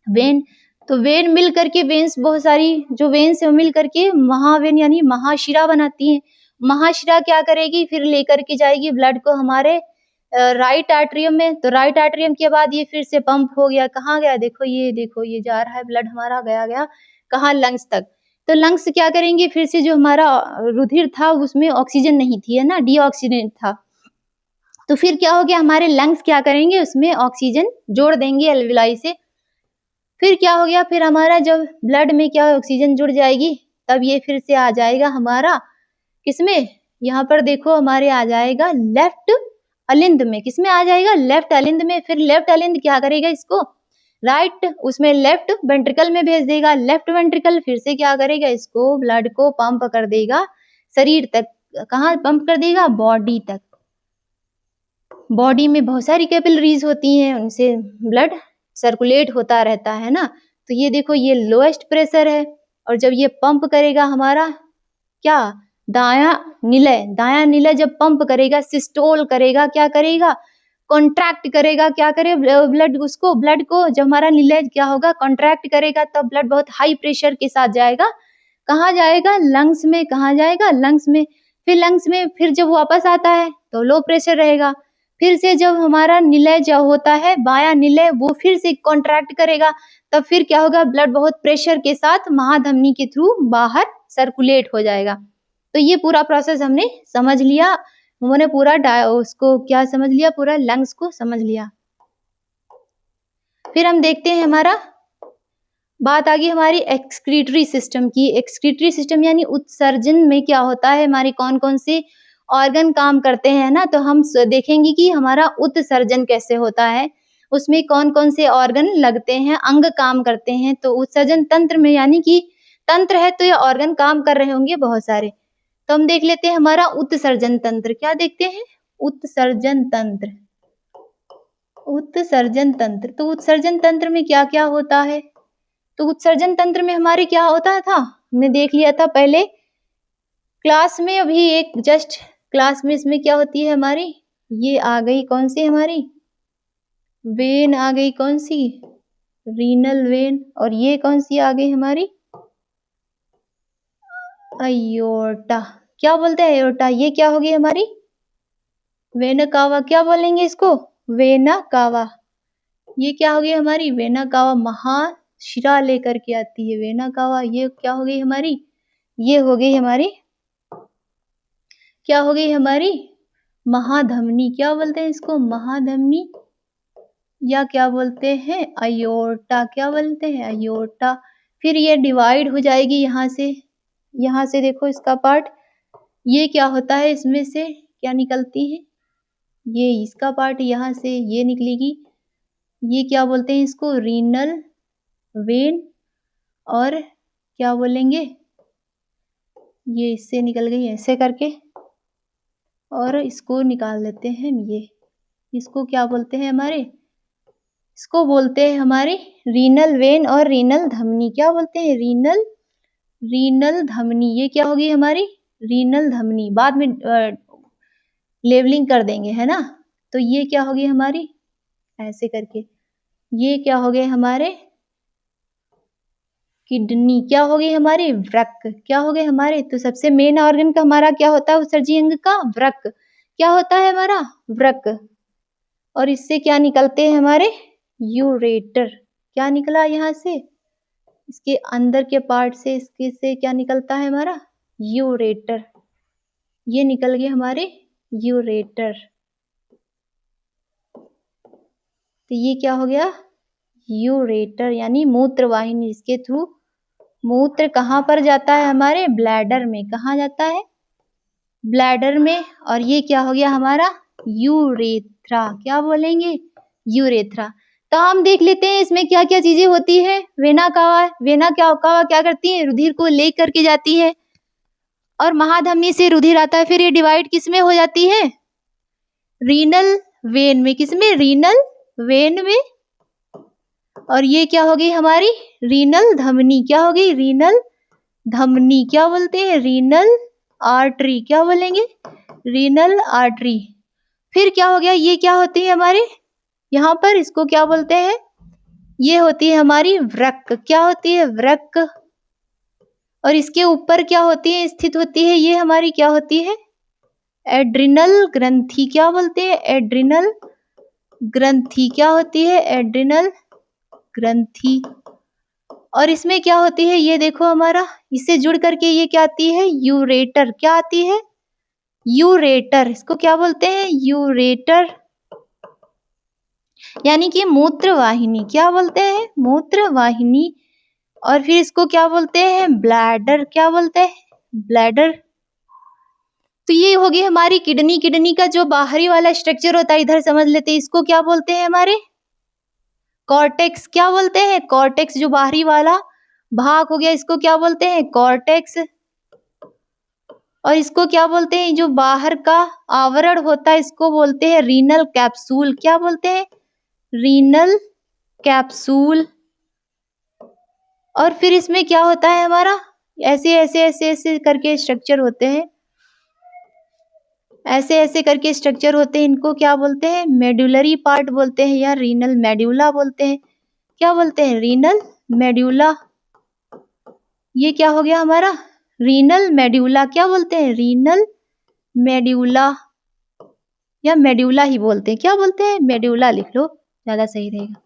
वेन। तो वेन मिल करके, वेन्स बहुत सारी जो वेन्स है मिल करके महावेन यानी महाशिरा बनाती हैं। महाशिरा क्या करेगी, फिर लेकर के जाएगी ब्लड को हमारे राइट आर्टरियम में। तो राइट आर्टरियम के बाद ये फिर से पंप हो गया, कहाँ गया, देखो ये जा रहा है ब्लड हमारा, गया कहाँ, लंग्स तक। तो लंग्स क्या करेंगे, फिर से जो हमारा रुधिर था उसमें ऑक्सीजन नहीं थी, है ना, डीऑक्सीजनेट था। तो फिर क्या हो गया, हमारे लंग्स क्या करेंगे, उसमें ऑक्सीजन जोड़ देंगे एल्विलाई से। फिर क्या हो गया, फिर हमारा जब ब्लड में क्या ऑक्सीजन जुड़ जाएगी, तब ये फिर से आ जाएगा हमारा किसमें, यहाँ पर देखो हमारे आ जाएगा लेफ्ट अलिंद में। किसमें आ जाएगा, लेफ्ट अलिंद में। फिर लेफ्ट अलिंद क्या करेगा, इसको राइट उसमें लेफ्ट वेंट्रिकल में भेज देगा। लेफ्ट वेंट्रिकल फिर से क्या करेगा, इसको ब्लड को पंप कर देगा शरीर तक। कहाँ पंप कर देगा, बॉडी तक। बॉडी में बहुत सारी कैपिलरीज होती हैं, उनसे ब्लड सर्कुलेट होता रहता है ना। तो ये देखो ये लोएस्ट प्रेशर है, और जब ये पंप करेगा हमारा क्या, दाया निलय जब पंप करेगा, सिस्टोल करेगा, क्या करेगा, कॉन्ट्रैक्ट करेगा, क्या करे ब्लड उसको, ब्लड को जब हमारा निलय क्या होगा, कॉन्ट्रैक्ट करेगा, तब ब्लड बहुत हाई प्रेशर के साथ जाएगा, कहाँ जाएगा, लंग्स में। कहाँ जाएगा, लंग्स में। फिर लंग्स में फिर जब वापस आता है तो लो प्रेशर रहेगा। फिर से जब हमारा निलय जो होता है बाया निलय, वो फिर से कॉन्ट्रैक्ट करेगा, तब फिर क्या होगा, ब्लड बहुत प्रेशर के साथ महाधमनी के थ्रू बाहर सर्कुलेट हो जाएगा। तो ये पूरा प्रोसेस हमने समझ लिया, उन्होंने पूरा उसको क्या समझ लिया, पूरा लंग्स को समझ लिया। फिर हम देखते हैं हमारा बात आ गई हमारी एक्सक्रीटरी सिस्टम की। एक्सक्रीटरी सिस्टम यानी उत्सर्जन में क्या होता है, हमारे कौन कौन से ऑर्गन काम करते हैं ना। तो हम देखेंगे कि हमारा उत्सर्जन कैसे होता है, उसमें कौन कौन से ऑर्गन लगते हैं, अंग काम करते हैं। तो उत्सर्जन तंत्र में यानी कि तंत्र है तो ये ऑर्गन काम कर रहे होंगे बहुत सारे। तो हम देख लेते हैं हमारा उत्सर्जन तंत्र। क्या देखते हैं, उत्सर्जन तंत्र। उत्सर्जन तंत्र, तो उत्सर्जन तंत्र में क्या क्या होता है। तो उत्सर्जन तंत्र में हमारे क्या होता था, हमने देख लिया था पहले क्लास में, अभी एक जस्ट क्लास में। इसमें क्या होती है हमारी, ये आ गई कौन सी हमारी वेन, आ गई कौन सी, रीनल वेन। और ये कौन सी आ गई हमारी, अयोर्टा। क्या बोलते हैं, अयोर्टा। ये क्या होगी हमारी वेना कावा, क्या बोलेंगे इसको, वेना कावा। ये क्या हो गई हमारी वेना कावा, महाशिरा लेकर के आती है वेना कावा। ये क्या हो गई हमारी, ये हो गई हमारी, क्या हो गई हमारी महाधमनी। क्या बोलते हैं इसको, महाधमनी, या क्या बोलते हैं अयोर्टा। क्या बोलते हैं, अयोर्टा। फिर ये डिवाइड हो जाएगी यहाँ से देखो इसका पार्ट, ये क्या होता है, इसमें से क्या निकलती है, ये इसका पार्ट यहाँ से ये निकलेगी। ये क्या बोलते हैं इसको, रीनल वेन। और क्या बोलेंगे, ये इससे निकल गई ऐसे करके, और इसको निकाल लेते हैं। ये इसको क्या बोलते हैं हमारे, इसको बोलते हैं हमारे रीनल वेन और रीनल धमनी। क्या बोलते हैं, रीनल धमनी। ये क्या होगी हमारी रीनल धमनी, बाद में लेवलिंग कर देंगे, है ना। तो ये क्या होगी हमारी ऐसे करके, ये क्या हो गए हमारे किडनी। क्या हो गई हमारी वृक्क। क्या हो गए हमारे, तो सबसे मेन ऑर्गन का हमारा क्या होता है उत्सर्जी अंग का, वृक्क। क्या होता है हमारा वृक्क। और इससे क्या निकलते हैं हमारे, यूरेटर। क्या निकला यहाँ से? इसके अंदर के पार्ट से इसके से क्या निकलता है हमारा? यूरेटर। ये निकल गए हमारे यूरेटर। तो ये क्या हो गया? यूरेटर यानी मूत्र वाहिनी, इसके थ्रू मूत्र कहाँ पर जाता है? हमारे ब्लैडर में। कहाँ जाता है? ब्लैडर में। और ये क्या हो गया हमारा? यूरेथ्रा। क्या बोलेंगे? यूरेथ्रा। तो हम देख लेते हैं इसमें क्या क्या चीजें होती है। वेना कावा, वेना क्या करती है? रुधिर को ले करके जाती है और महाधमनी से रुधिर आता है। फिर ये डिवाइड किसमें हो जाती है? रीनल वेन में। किसमें? रीनल वेन में। और ये क्या हो गई हमारी? रीनल धमनी। क्या हो गई? रीनल धमनी। क्या बोलते हैं? Renal artery. क्या बोलेंगे? Renal artery. फिर क्या हो गया? ये क्या होती है हमारे यहाँ पर? इसको क्या बोलते हैं? ये होती है हमारी वृक्क। क्या होती है? वृक्क। और इसके ऊपर क्या होती है? स्थित होती है ये हमारी क्या होती है? एड्रिनल ग्रंथि। क्या बोलते हैं? एड्रिनल ग्रंथि। क्या होती है? एड्रिनल ग्रंथि। और इसमें क्या होती है? ये देखो हमारा, इससे जुड़ करके ये क्या आती है? यूरेटर। क्या आती है? यूरेटर। इसको क्या बोलते हैं? यूरेटर यानी कि मूत्र वाहिनी। क्या बोलते हैं? मूत्र वाहिनी। और फिर इसको क्या बोलते हैं? ब्लैडर। क्या बोलते हैं? ब्लैडर। तो ये होगी हमारी किडनी। किडनी का जो बाहरी वाला स्ट्रक्चर होता है, इधर समझ लेते हैं, इसको क्या बोलते हैं? हमारे कॉर्टेक्स। क्या बोलते हैं? कॉर्टेक्स। जो बाहरी वाला भाग हो गया, इसको क्या बोलते हैं? कॉर्टेक्स। और इसको क्या बोलते हैं? जो बाहर का आवरण होता है, इसको बोलते हैं रीनल कैप्सूल। क्या बोलते हैं? Renal capsule. और फिर इसमें क्या होता है हमारा? ऐसे ऐसे ऐसे ऐसे करके स्ट्रक्चर होते हैं। ऐसे ऐसे करके स्ट्रक्चर होते हैं। इनको क्या बोलते हैं? मेडुलरी पार्ट बोलते हैं या रीनल मेड्यूला बोलते हैं। क्या बोलते हैं? Renal medulla. ये क्या हो गया हमारा? Renal medulla. क्या बोलते हैं? रीनल मेड्यूला या मेड्यूला ही बोलते हैं। क्या बोलते हैं? मेड्यूला लिख लो, ज्यादा सही रहेगा।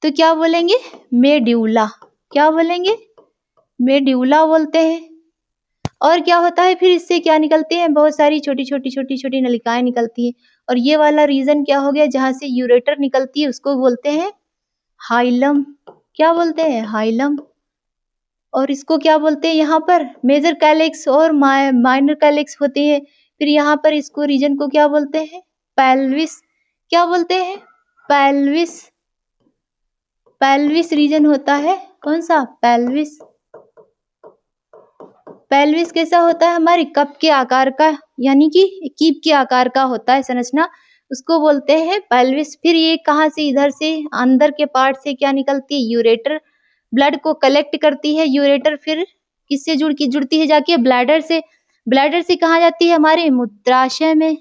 तो क्या बोलेंगे? मेड्यूला। क्या बोलेंगे? मेड्यूला बोलते हैं। और क्या होता है फिर? इससे क्या निकलते हैं? बहुत सारी छोटी छोटी छोटी छोटी नलिकाएं निकलती हैं। और ये वाला रीजन क्या हो गया? जहां से यूरेटर निकलती है उसको बोलते हैं हाइलम। क्या बोलते हैं? हाइलम। और इसको क्या बोलते हैं? यहाँ पर मेजर कैलेक्स और माइनर कैलेक्स होती है। फिर यहाँ पर इसको रीजन को क्या बोलते हैं? पेल्विस। क्या बोलते हैं? पेल्विस। पेल्विस रीजन होता है। कौन सा? पेल्विस। पेल्विस कैसा होता है? हमारे कप के आकार का, यानी कि कीप के आकार का होता है संरचना, उसको बोलते हैं पेल्विस। फिर ये कहाँ से? इधर से अंदर के पार्ट से क्या निकलती है? यूरेटर। ब्लड को कलेक्ट करती है यूरेटर। फिर किससे जुड़ती है? जाके ब्लैडर से। ब्लैडर से कहाँ जाती है? हमारे मूत्राशय में।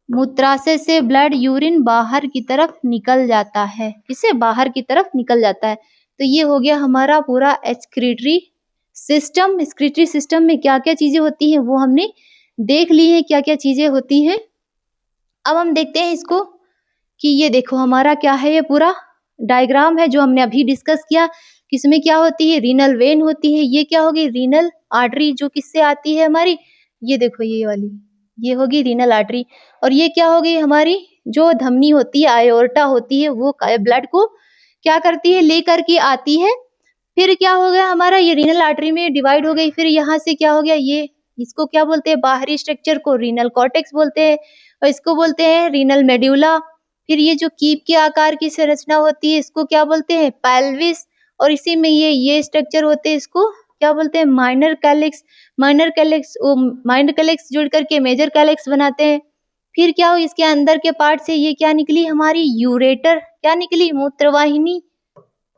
मूत्राशय से ब्लड यूरिन बाहर की तरफ निकल जाता है। किसे? बाहर की तरफ निकल जाता है। तो ये हो गया हमारा पूरा एक्सक्रीटरी सिस्टम। एक्सक्रीटरी सिस्टम में क्या क्या चीजें होती हैं वो हमने देख ली है, क्या क्या चीजें होती हैं। अब हम देखते हैं इसको कि ये देखो हमारा क्या है, ये पूरा डायग्राम है जो हमने अभी डिस्कस किया। किसमें क्या होती है? रीनल वेन होती है। ये क्या होगी? रीनल आर्टरी, जो किससे आती है हमारी? ये देखो ये वाली, ये होगी रीनल आर्टरी। और ये क्या होगी? हमारी जो धमनी होती है, आयोर्टा होती है, वो ब्लड को क्या करती है? लेकर के आती है। फिर क्या हो गया हमारा? ये रीनल आर्टरी में डिवाइड हो गई। फिर यहाँ से क्या हो गया? ये इसको क्या बोलते हैं? बाहरी स्ट्रक्चर को रीनल कॉर्टेक्स बोलते हैं और इसको बोलते हैं रीनल मेड्यूला। फिर ये जो कीप के आकार की संरचना होती है, इसको क्या बोलते हैं? पेल्विस। और इसी में ये स्ट्रक्चर होते हैं, इसको क्या बोलते हैं? Minor calyx. माइनर कैलेक्स जुड़ करके मेजर कैलेक्स बनाते हैं। फिर क्या हो? इसके अंदर के पार्ट से ये क्या निकली? हमारी यूरेटर। क्या निकली? मूत्रवाहिनी।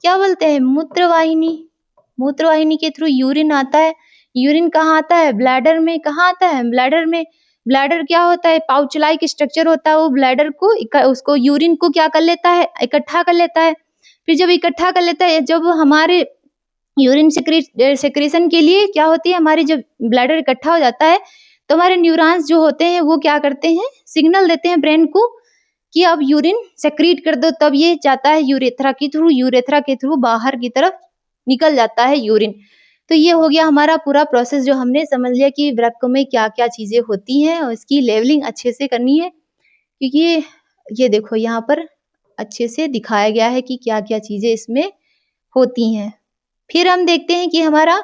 क्या बोलते हैं? मूत्रवाहिनी। मूत्रवाहिनी के थ्रू यूरिन आता है। यूरिन कहाँ आता है? ब्लैडर में। कहाँ आता है? ब्लैडर में। ब्लैडर क्या होता है? पाउच लाइक स्ट्रक्चर होता है। वो ब्लैडर को उसको यूरिन को क्या कर लेता है? इकट्ठा कर लेता है। फिर जब इकट्ठा कर लेता है, जब हमारे यूरिन सेक्रेशन के लिए क्या होती है हमारी, जब ब्लैडर इकट्ठा हो जाता है तो हमारे न्यूरॉन्स जो होते हैं वो क्या करते हैं? सिग्नल देते हैं ब्रेन को कि अब यूरिन सेक्रीट कर दो, तब ये जाता है यूरेथ्रा के थ्रू बाहर की तरफ निकल जाता है यूरिन। तो ये हो गया हमारा पूरा प्रोसेस, जो हमने समझ लिया कि वृक्क में क्या क्या चीजें होती हैं और इसकी लेवलिंग अच्छे से करनी है, क्योंकि ये देखो यहाँ पर अच्छे से दिखाया गया है कि क्या क्या चीजें इसमें होती हैं। फिर हम देखते हैं कि हमारा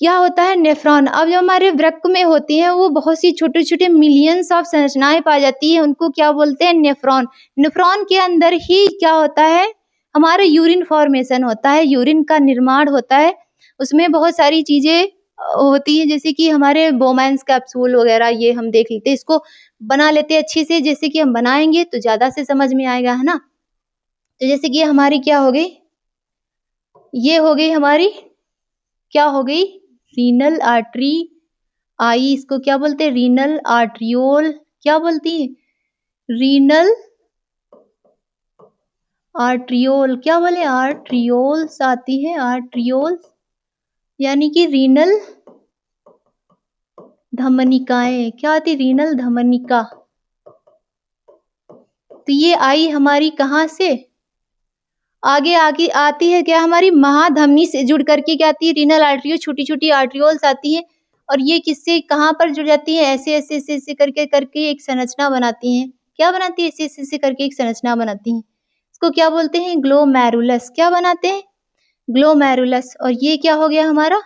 क्या होता है नेफ्रॉन। अब जो हमारे वृक्क में होती हैं वो बहुत सी छोटे छोटे मिलियंस ऑफ संरचनाएं पाई जाती है, उनको क्या बोलते हैं नेफ्रॉन। नेफ्रॉन के अंदर ही क्या होता है हमारे यूरिन फॉर्मेशन होता है, यूरिन का निर्माण होता है। उसमें बहुत सारी चीजें होती है, जैसे कि हमारे बोमैंस कैप्सूल वगैरह, ये हम देख लेते हैं, इसको बना लेते हैं अच्छे से, जैसे कि हम बनाएंगे तो ज्यादा से समझ में आएगा, है ना। तो जैसे कि हमारी क्या हो गई, ये हो गई हमारी क्या हो गई रीनल आर्टरी आई, इसको क्या बोलते हैं रीनल आर्ट्रियोल, क्या बोलती है रीनल आर्ट्रियोल, क्या बोले आर्ट्रियोल्स आती है, आर्ट्रियोल्स यानी कि रीनल धमनिकाएं, क्या आती रीनल धमनिका। तो ये आई हमारी कहाँ से, आगे आगे आती है क्या हमारी महाधमनी से जुड़ करके क्या आती है रीनल आर्टरियो, छोटी छोटी आर्ट्रियोल्स आती है, और ये किससे कहाँ पर जुड़ जाती है, ऐसे ऐसे ऐसे ऐसे करके करके एक संरचना बनाती हैं। क्या बनाती है, ऐसे ऐसे ऐसे करके एक संरचना बनाती हैं, इसको क्या बोलते हैं ग्लोमेरुलस। क्या बनाते हैं ग्लोमेरुलस। और ये क्या हो गया हमारा,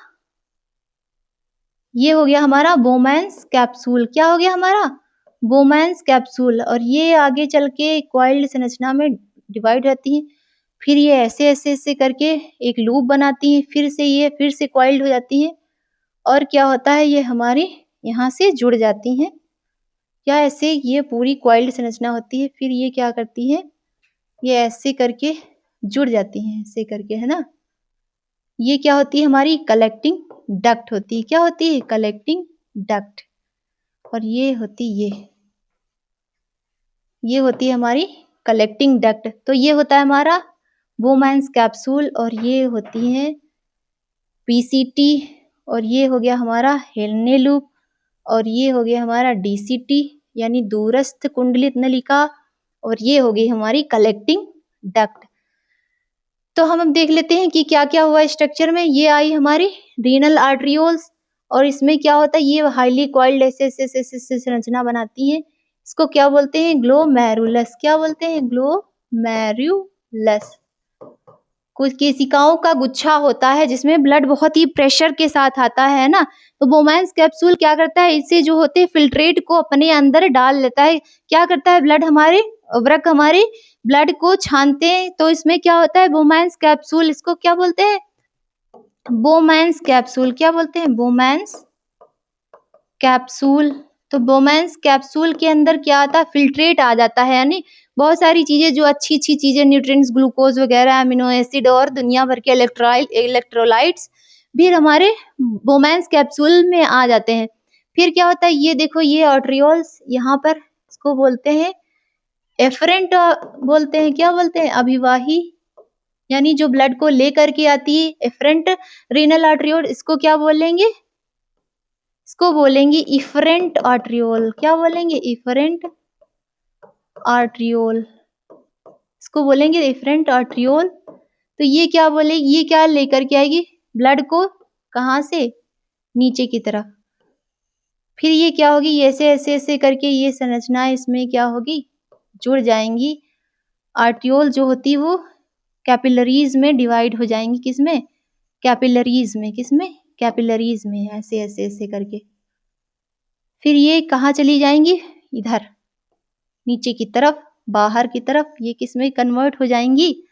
ये हो गया हमारा बोमैंस कैप्सूल। क्या हो गया हमारा बोमैंस कैप्सूल। और ये आगे चल के कॉइल्ड संरचना में डिवाइड रहती है, फिर ये ऐसे ऐसे ऐसे करके एक लूप बनाती है, फिर से ये फिर से कॉइल्ड हो जाती है, और क्या होता है ये हमारी यहाँ से जुड़ जाती हैं। क्या ऐसे ये पूरी कॉइल्ड संरचना होती है, फिर ये क्या करती है ये ऐसे करके जुड़ जाती हैं, ऐसे करके, है ना। ये क्या होती है हमारी कलेक्टिंग डक्ट होती है। क्या होती है कलेक्टिंग डक्ट। और ये होती ये होती है हमारी कलेक्टिंग डक्ट। तो ये होता है हमारा बोमैंस कैप्सूल, और ये होती है पीसीटी, और ये हो गया हमारा हेलने लूप, और ये हो गया हमारा डीसीटी यानी दूरस्थ कुंडलित नलिका, और ये हो गई हमारी कलेक्टिंग डक्ट। तो हम अब देख लेते हैं कि क्या क्या हुआ स्ट्रक्चर में। ये आई हमारी रीनल आर्ट्रियोल्स, और इसमें क्या होता है ये हाईली कॉइल्ड ऐसे ऐसे ऐसे ऐसे संरचना बनाती है, इसको क्या बोलते हैं ग्लोमेरुलस। क्या बोलते हैं ग्लोमेरुलस। कुछ केशिकाओं का गुच्छा होता है जिसमें ब्लड बहुत ही प्रेशर के साथ आता है ना। तो बोमैंस कैप्सूल क्या करता है, इससे जो होते हैं फिल्ट्रेट को अपने अंदर डाल लेता है। क्या करता है ब्लड हमारे वृक्क हमारे ब्लड को छानते हैं, तो इसमें क्या होता है बोमैंस कैप्सूल, इसको क्या बोलते हैं बोमैंस कैप्सूल। क्या बोलते हैं बोमैंस कैप्सूल। तो बोमैंस कैप्सूल के अंदर क्या आता है फिल्ट्रेट आ जाता है, यानी बहुत सारी चीजें जो अच्छी अच्छी चीजें न्यूट्रिएंट्स ग्लूकोज वगैरह अमीनो एसिड और दुनिया भर के इलेक्ट्रोलाइट्स भी हमारे बोमैंस कैप्सूल में आ जाते हैं। फिर क्या होता है ये देखो ये आर्ट्रियोल्स यहाँ पर, इसको बोलते हैं एफरेंट बोलते हैं। क्या बोलते हैं अभिवाही, यानी जो ब्लड को लेकर के आती है एफरेंट रीनल आर्ट्रियोल, इसको क्या बोलेंगे इसको बोलेंगे इफरेंट आर्ट्रियोल। क्या बोलेंगे इफरेंट आर्ट्रियोल, इसको बोलेंगे इफरेंट आर्ट्रियोल। तो ये क्या बोले ये क्या लेकर के आएगी ब्लड को कहाँ से नीचे की तरफ, फिर ये क्या होगी ऐसे ऐसे ऐसे करके ये संरचनाएं इसमें क्या होगी जुड़ जाएंगी। आर्ट्रियोल जो होती है वो कैपिलरीज में डिवाइड हो जाएंगी, किसमें कैपिलरीज में, किसमें कैपिलरीज में, ऐसे ऐसे ऐसे करके फिर ये कहाँ चली जाएंगी इधर नीचे की तरफ बाहर की तरफ, ये किसमें कन्वर्ट हो जाएंगी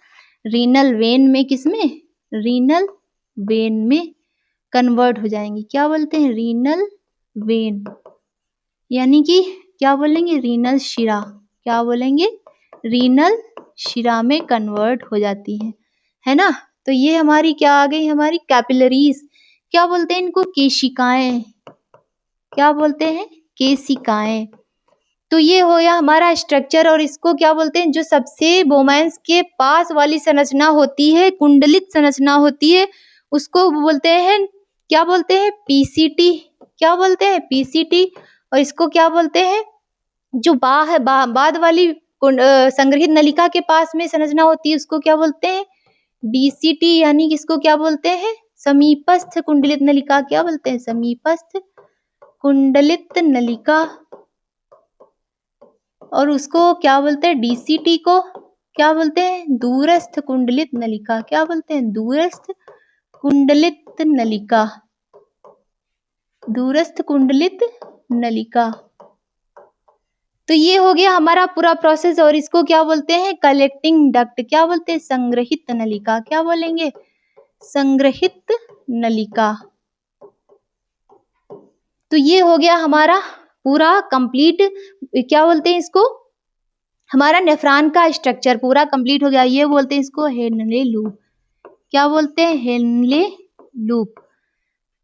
रीनल वेन में, किसमें रीनल वेन में कन्वर्ट हो जाएंगी। क्या बोलते हैं रीनल वेन, यानी कि क्या बोलेंगे रीनल शिरा। क्या बोलेंगे रीनल शिरा में कन्वर्ट हो जाती है ना। तो ये हमारी क्या आ गई हमारी कैपिलरीज। क्या बोलते हैं इनको केशिकाएं। क्या बोलते हैं केशिकाएं। तो ये हो गया हमारा स्ट्रक्चर, और इसको क्या बोलते हैं जो सबसे बोमैंस के पास वाली संरचना होती है कुंडलित संरचना होती है उसको बोलते हैं क्या बोलते हैं पीसीटी। क्या बोलते हैं पीसीटी। और इसको क्या बोलते हैं जो बा है, बाद वाली संग्रहित नलिका के पास में संरचना होती है उसको क्या बोलते हैं? डीसीटी, यानी किसको क्या बोलते हैं? समीपस्थ कुंडलित नलिका क्या बोलते हैं? समीपस्थ कुंडलित नलिका। और उसको क्या बोलते हैं? डीसीटी को क्या बोलते हैं? दूरस्थ कुंडलित नलिका। क्या बोलते हैं? दूरस्थ कुंडलित नलिका। दूरस्थ कुंडलित नलिका। तो ये हो गया हमारा पूरा प्रोसेस। और इसको क्या बोलते हैं? Collecting duct. क्या बोलते हैं? संग्रहित नलिका। क्या बोलेंगे? संग्रहित नलिका। तो ये हो गया हमारा पूरा कंप्लीट, क्या बोलते हैं इसको? हमारा नेफ्रॉन का स्ट्रक्चर पूरा कंप्लीट हो गया। ये बोलते हैं इसको हेनले लूप। क्या बोलते हैं? Henle loop.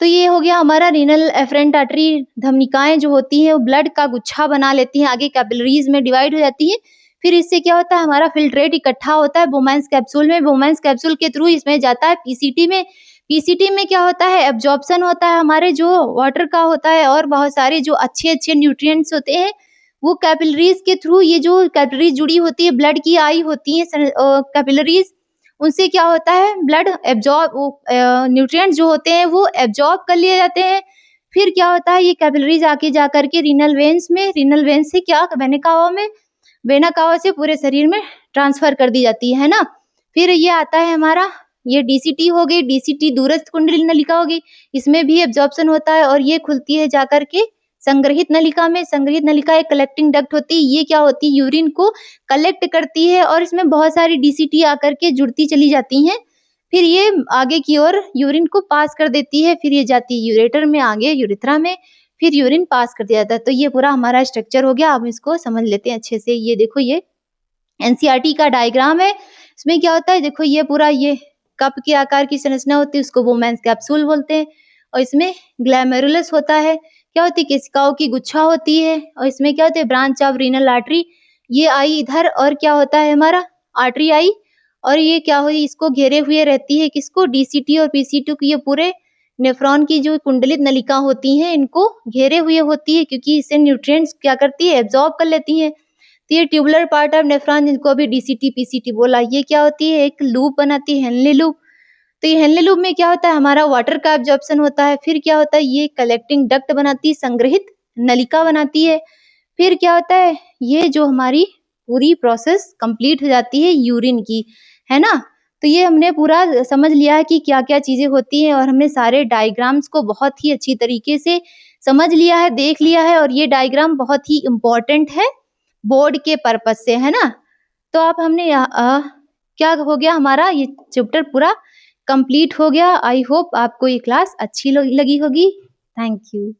तो ये हो गया हमारा रीनल एफरेंट आर्टरी। धमनिकाएं जो होती हैं वो ब्लड का गुच्छा बना लेती हैं, आगे कैपिलरीज में डिवाइड हो जाती है। फिर इससे क्या होता है? हमारा फिल्ट्रेट इकट्ठा होता है बोमेंस कैप्सूल में। बोमेंस कैप्सूल के थ्रू इसमें जाता है पीसीटी में। पीसीटी में क्या होता है? एब्जॉर्प्शन होता है हमारे जो वाटर का होता है, और बहुत सारे जो अच्छे अच्छे न्यूट्रिएंट्स होते हैं वो कैपिलरीज के थ्रू, ये जो कैपिलरीज जुड़ी होती है ब्लड की आई होती है कैपिलरीज, उनसे क्या होता है? ब्लड एब्जॉर्ब, न्यूट्रिएंट्स जो होते हैं वो एब्जॉर्ब कर लिए जाते हैं। फिर क्या होता है? ये कैपिलरीज आके जा करके रीनल वेन्स में, रीनल वेन्स से क्या? वेना कावा में, वेना कावा से पूरे शरीर में ट्रांसफर कर दी जाती है ना। फिर ये आता है हमारा, ये डीसीटी हो गई। डीसीटी दूरस्थ कुंडली नलिका होगी, इसमें भी एब्जॉर्प्शन होता है और ये खुलती है जाकर के संग्रहित नलिका में। संग्रहित नलिका एक कलेक्टिंग डक्ट होती है। ये क्या होती है? यूरिन को कलेक्ट करती है और इसमें बहुत सारी डीसीटी आकर के जुड़ती चली जाती हैं। फिर ये आगे की ओर यूरिन को पास कर देती है। फिर ये जाती है यूरेटर में, आगे यूरेथ्रा में, फिर यूरिन पास कर दिया जाता है। तो ये पूरा हमारा स्ट्रक्चर हो गया। अब इसको समझ लेते हैं अच्छे से। ये देखो, ये एनसीईआरटी का डायग्राम है। इसमें क्या होता है? देखो, ये पूरा ये कप के आकार की संरचना होती है, उसको बोमेंस कैप्सूल बोलते हैं। और इसमें ग्लैमेरुलस होता है। क्या होती है? केशिकाओं की गुच्छा होती है। और इसमें क्या होते हैं? Branch of renal artery. ये आई इधर, और क्या होता है हमारा? आर्टरी आई, और ये क्या हुई? इसको घेरे हुए रहती है, किसको? डीसीटी और पीसीटी को। ये पूरे नेफ्रॉन की जो कुंडलित नलिका होती हैं इनको घेरे हुए होती है, क्योंकि इससे न्यूट्रिएंट्स क्या करती है? एब्जॉर्ब कर लेती हैं। तो ये ट्यूबुलर पार्ट ऑफ नेफ्रॉन, जिनको अभी डीसीटी पीसीटी बोला, ये क्या होती है? एक लूप बनाती है, हेनले लूप। तो ये हेनले लूप में क्या होता है? हमारा वाटर का एब्जॉर्प्शन होता है। फिर क्या होता है? ये कलेक्टिंग डक्ट बनाती है, संग्रहित नलिका बनाती है। फिर क्या होता है? ये जो हमारी पूरी प्रोसेस कंप्लीट हो जाती है यूरिन की, है ना। तो ये हमने पूरा समझ लिया है कि क्या क्या चीजें होती हैं, और हमने सारे डायग्राम्स को बहुत ही अच्छी तरीके से समझ लिया है, देख लिया है। और ये डायग्राम बहुत ही इम्पोर्टेंट है बोर्ड के पर्पज से, है ना। तो आप हमने क्या हो गया? हमारा ये चैप्टर पूरा कंप्लीट हो गया। आई होप आपको ये क्लास अच्छी लगी होगी। Thank you.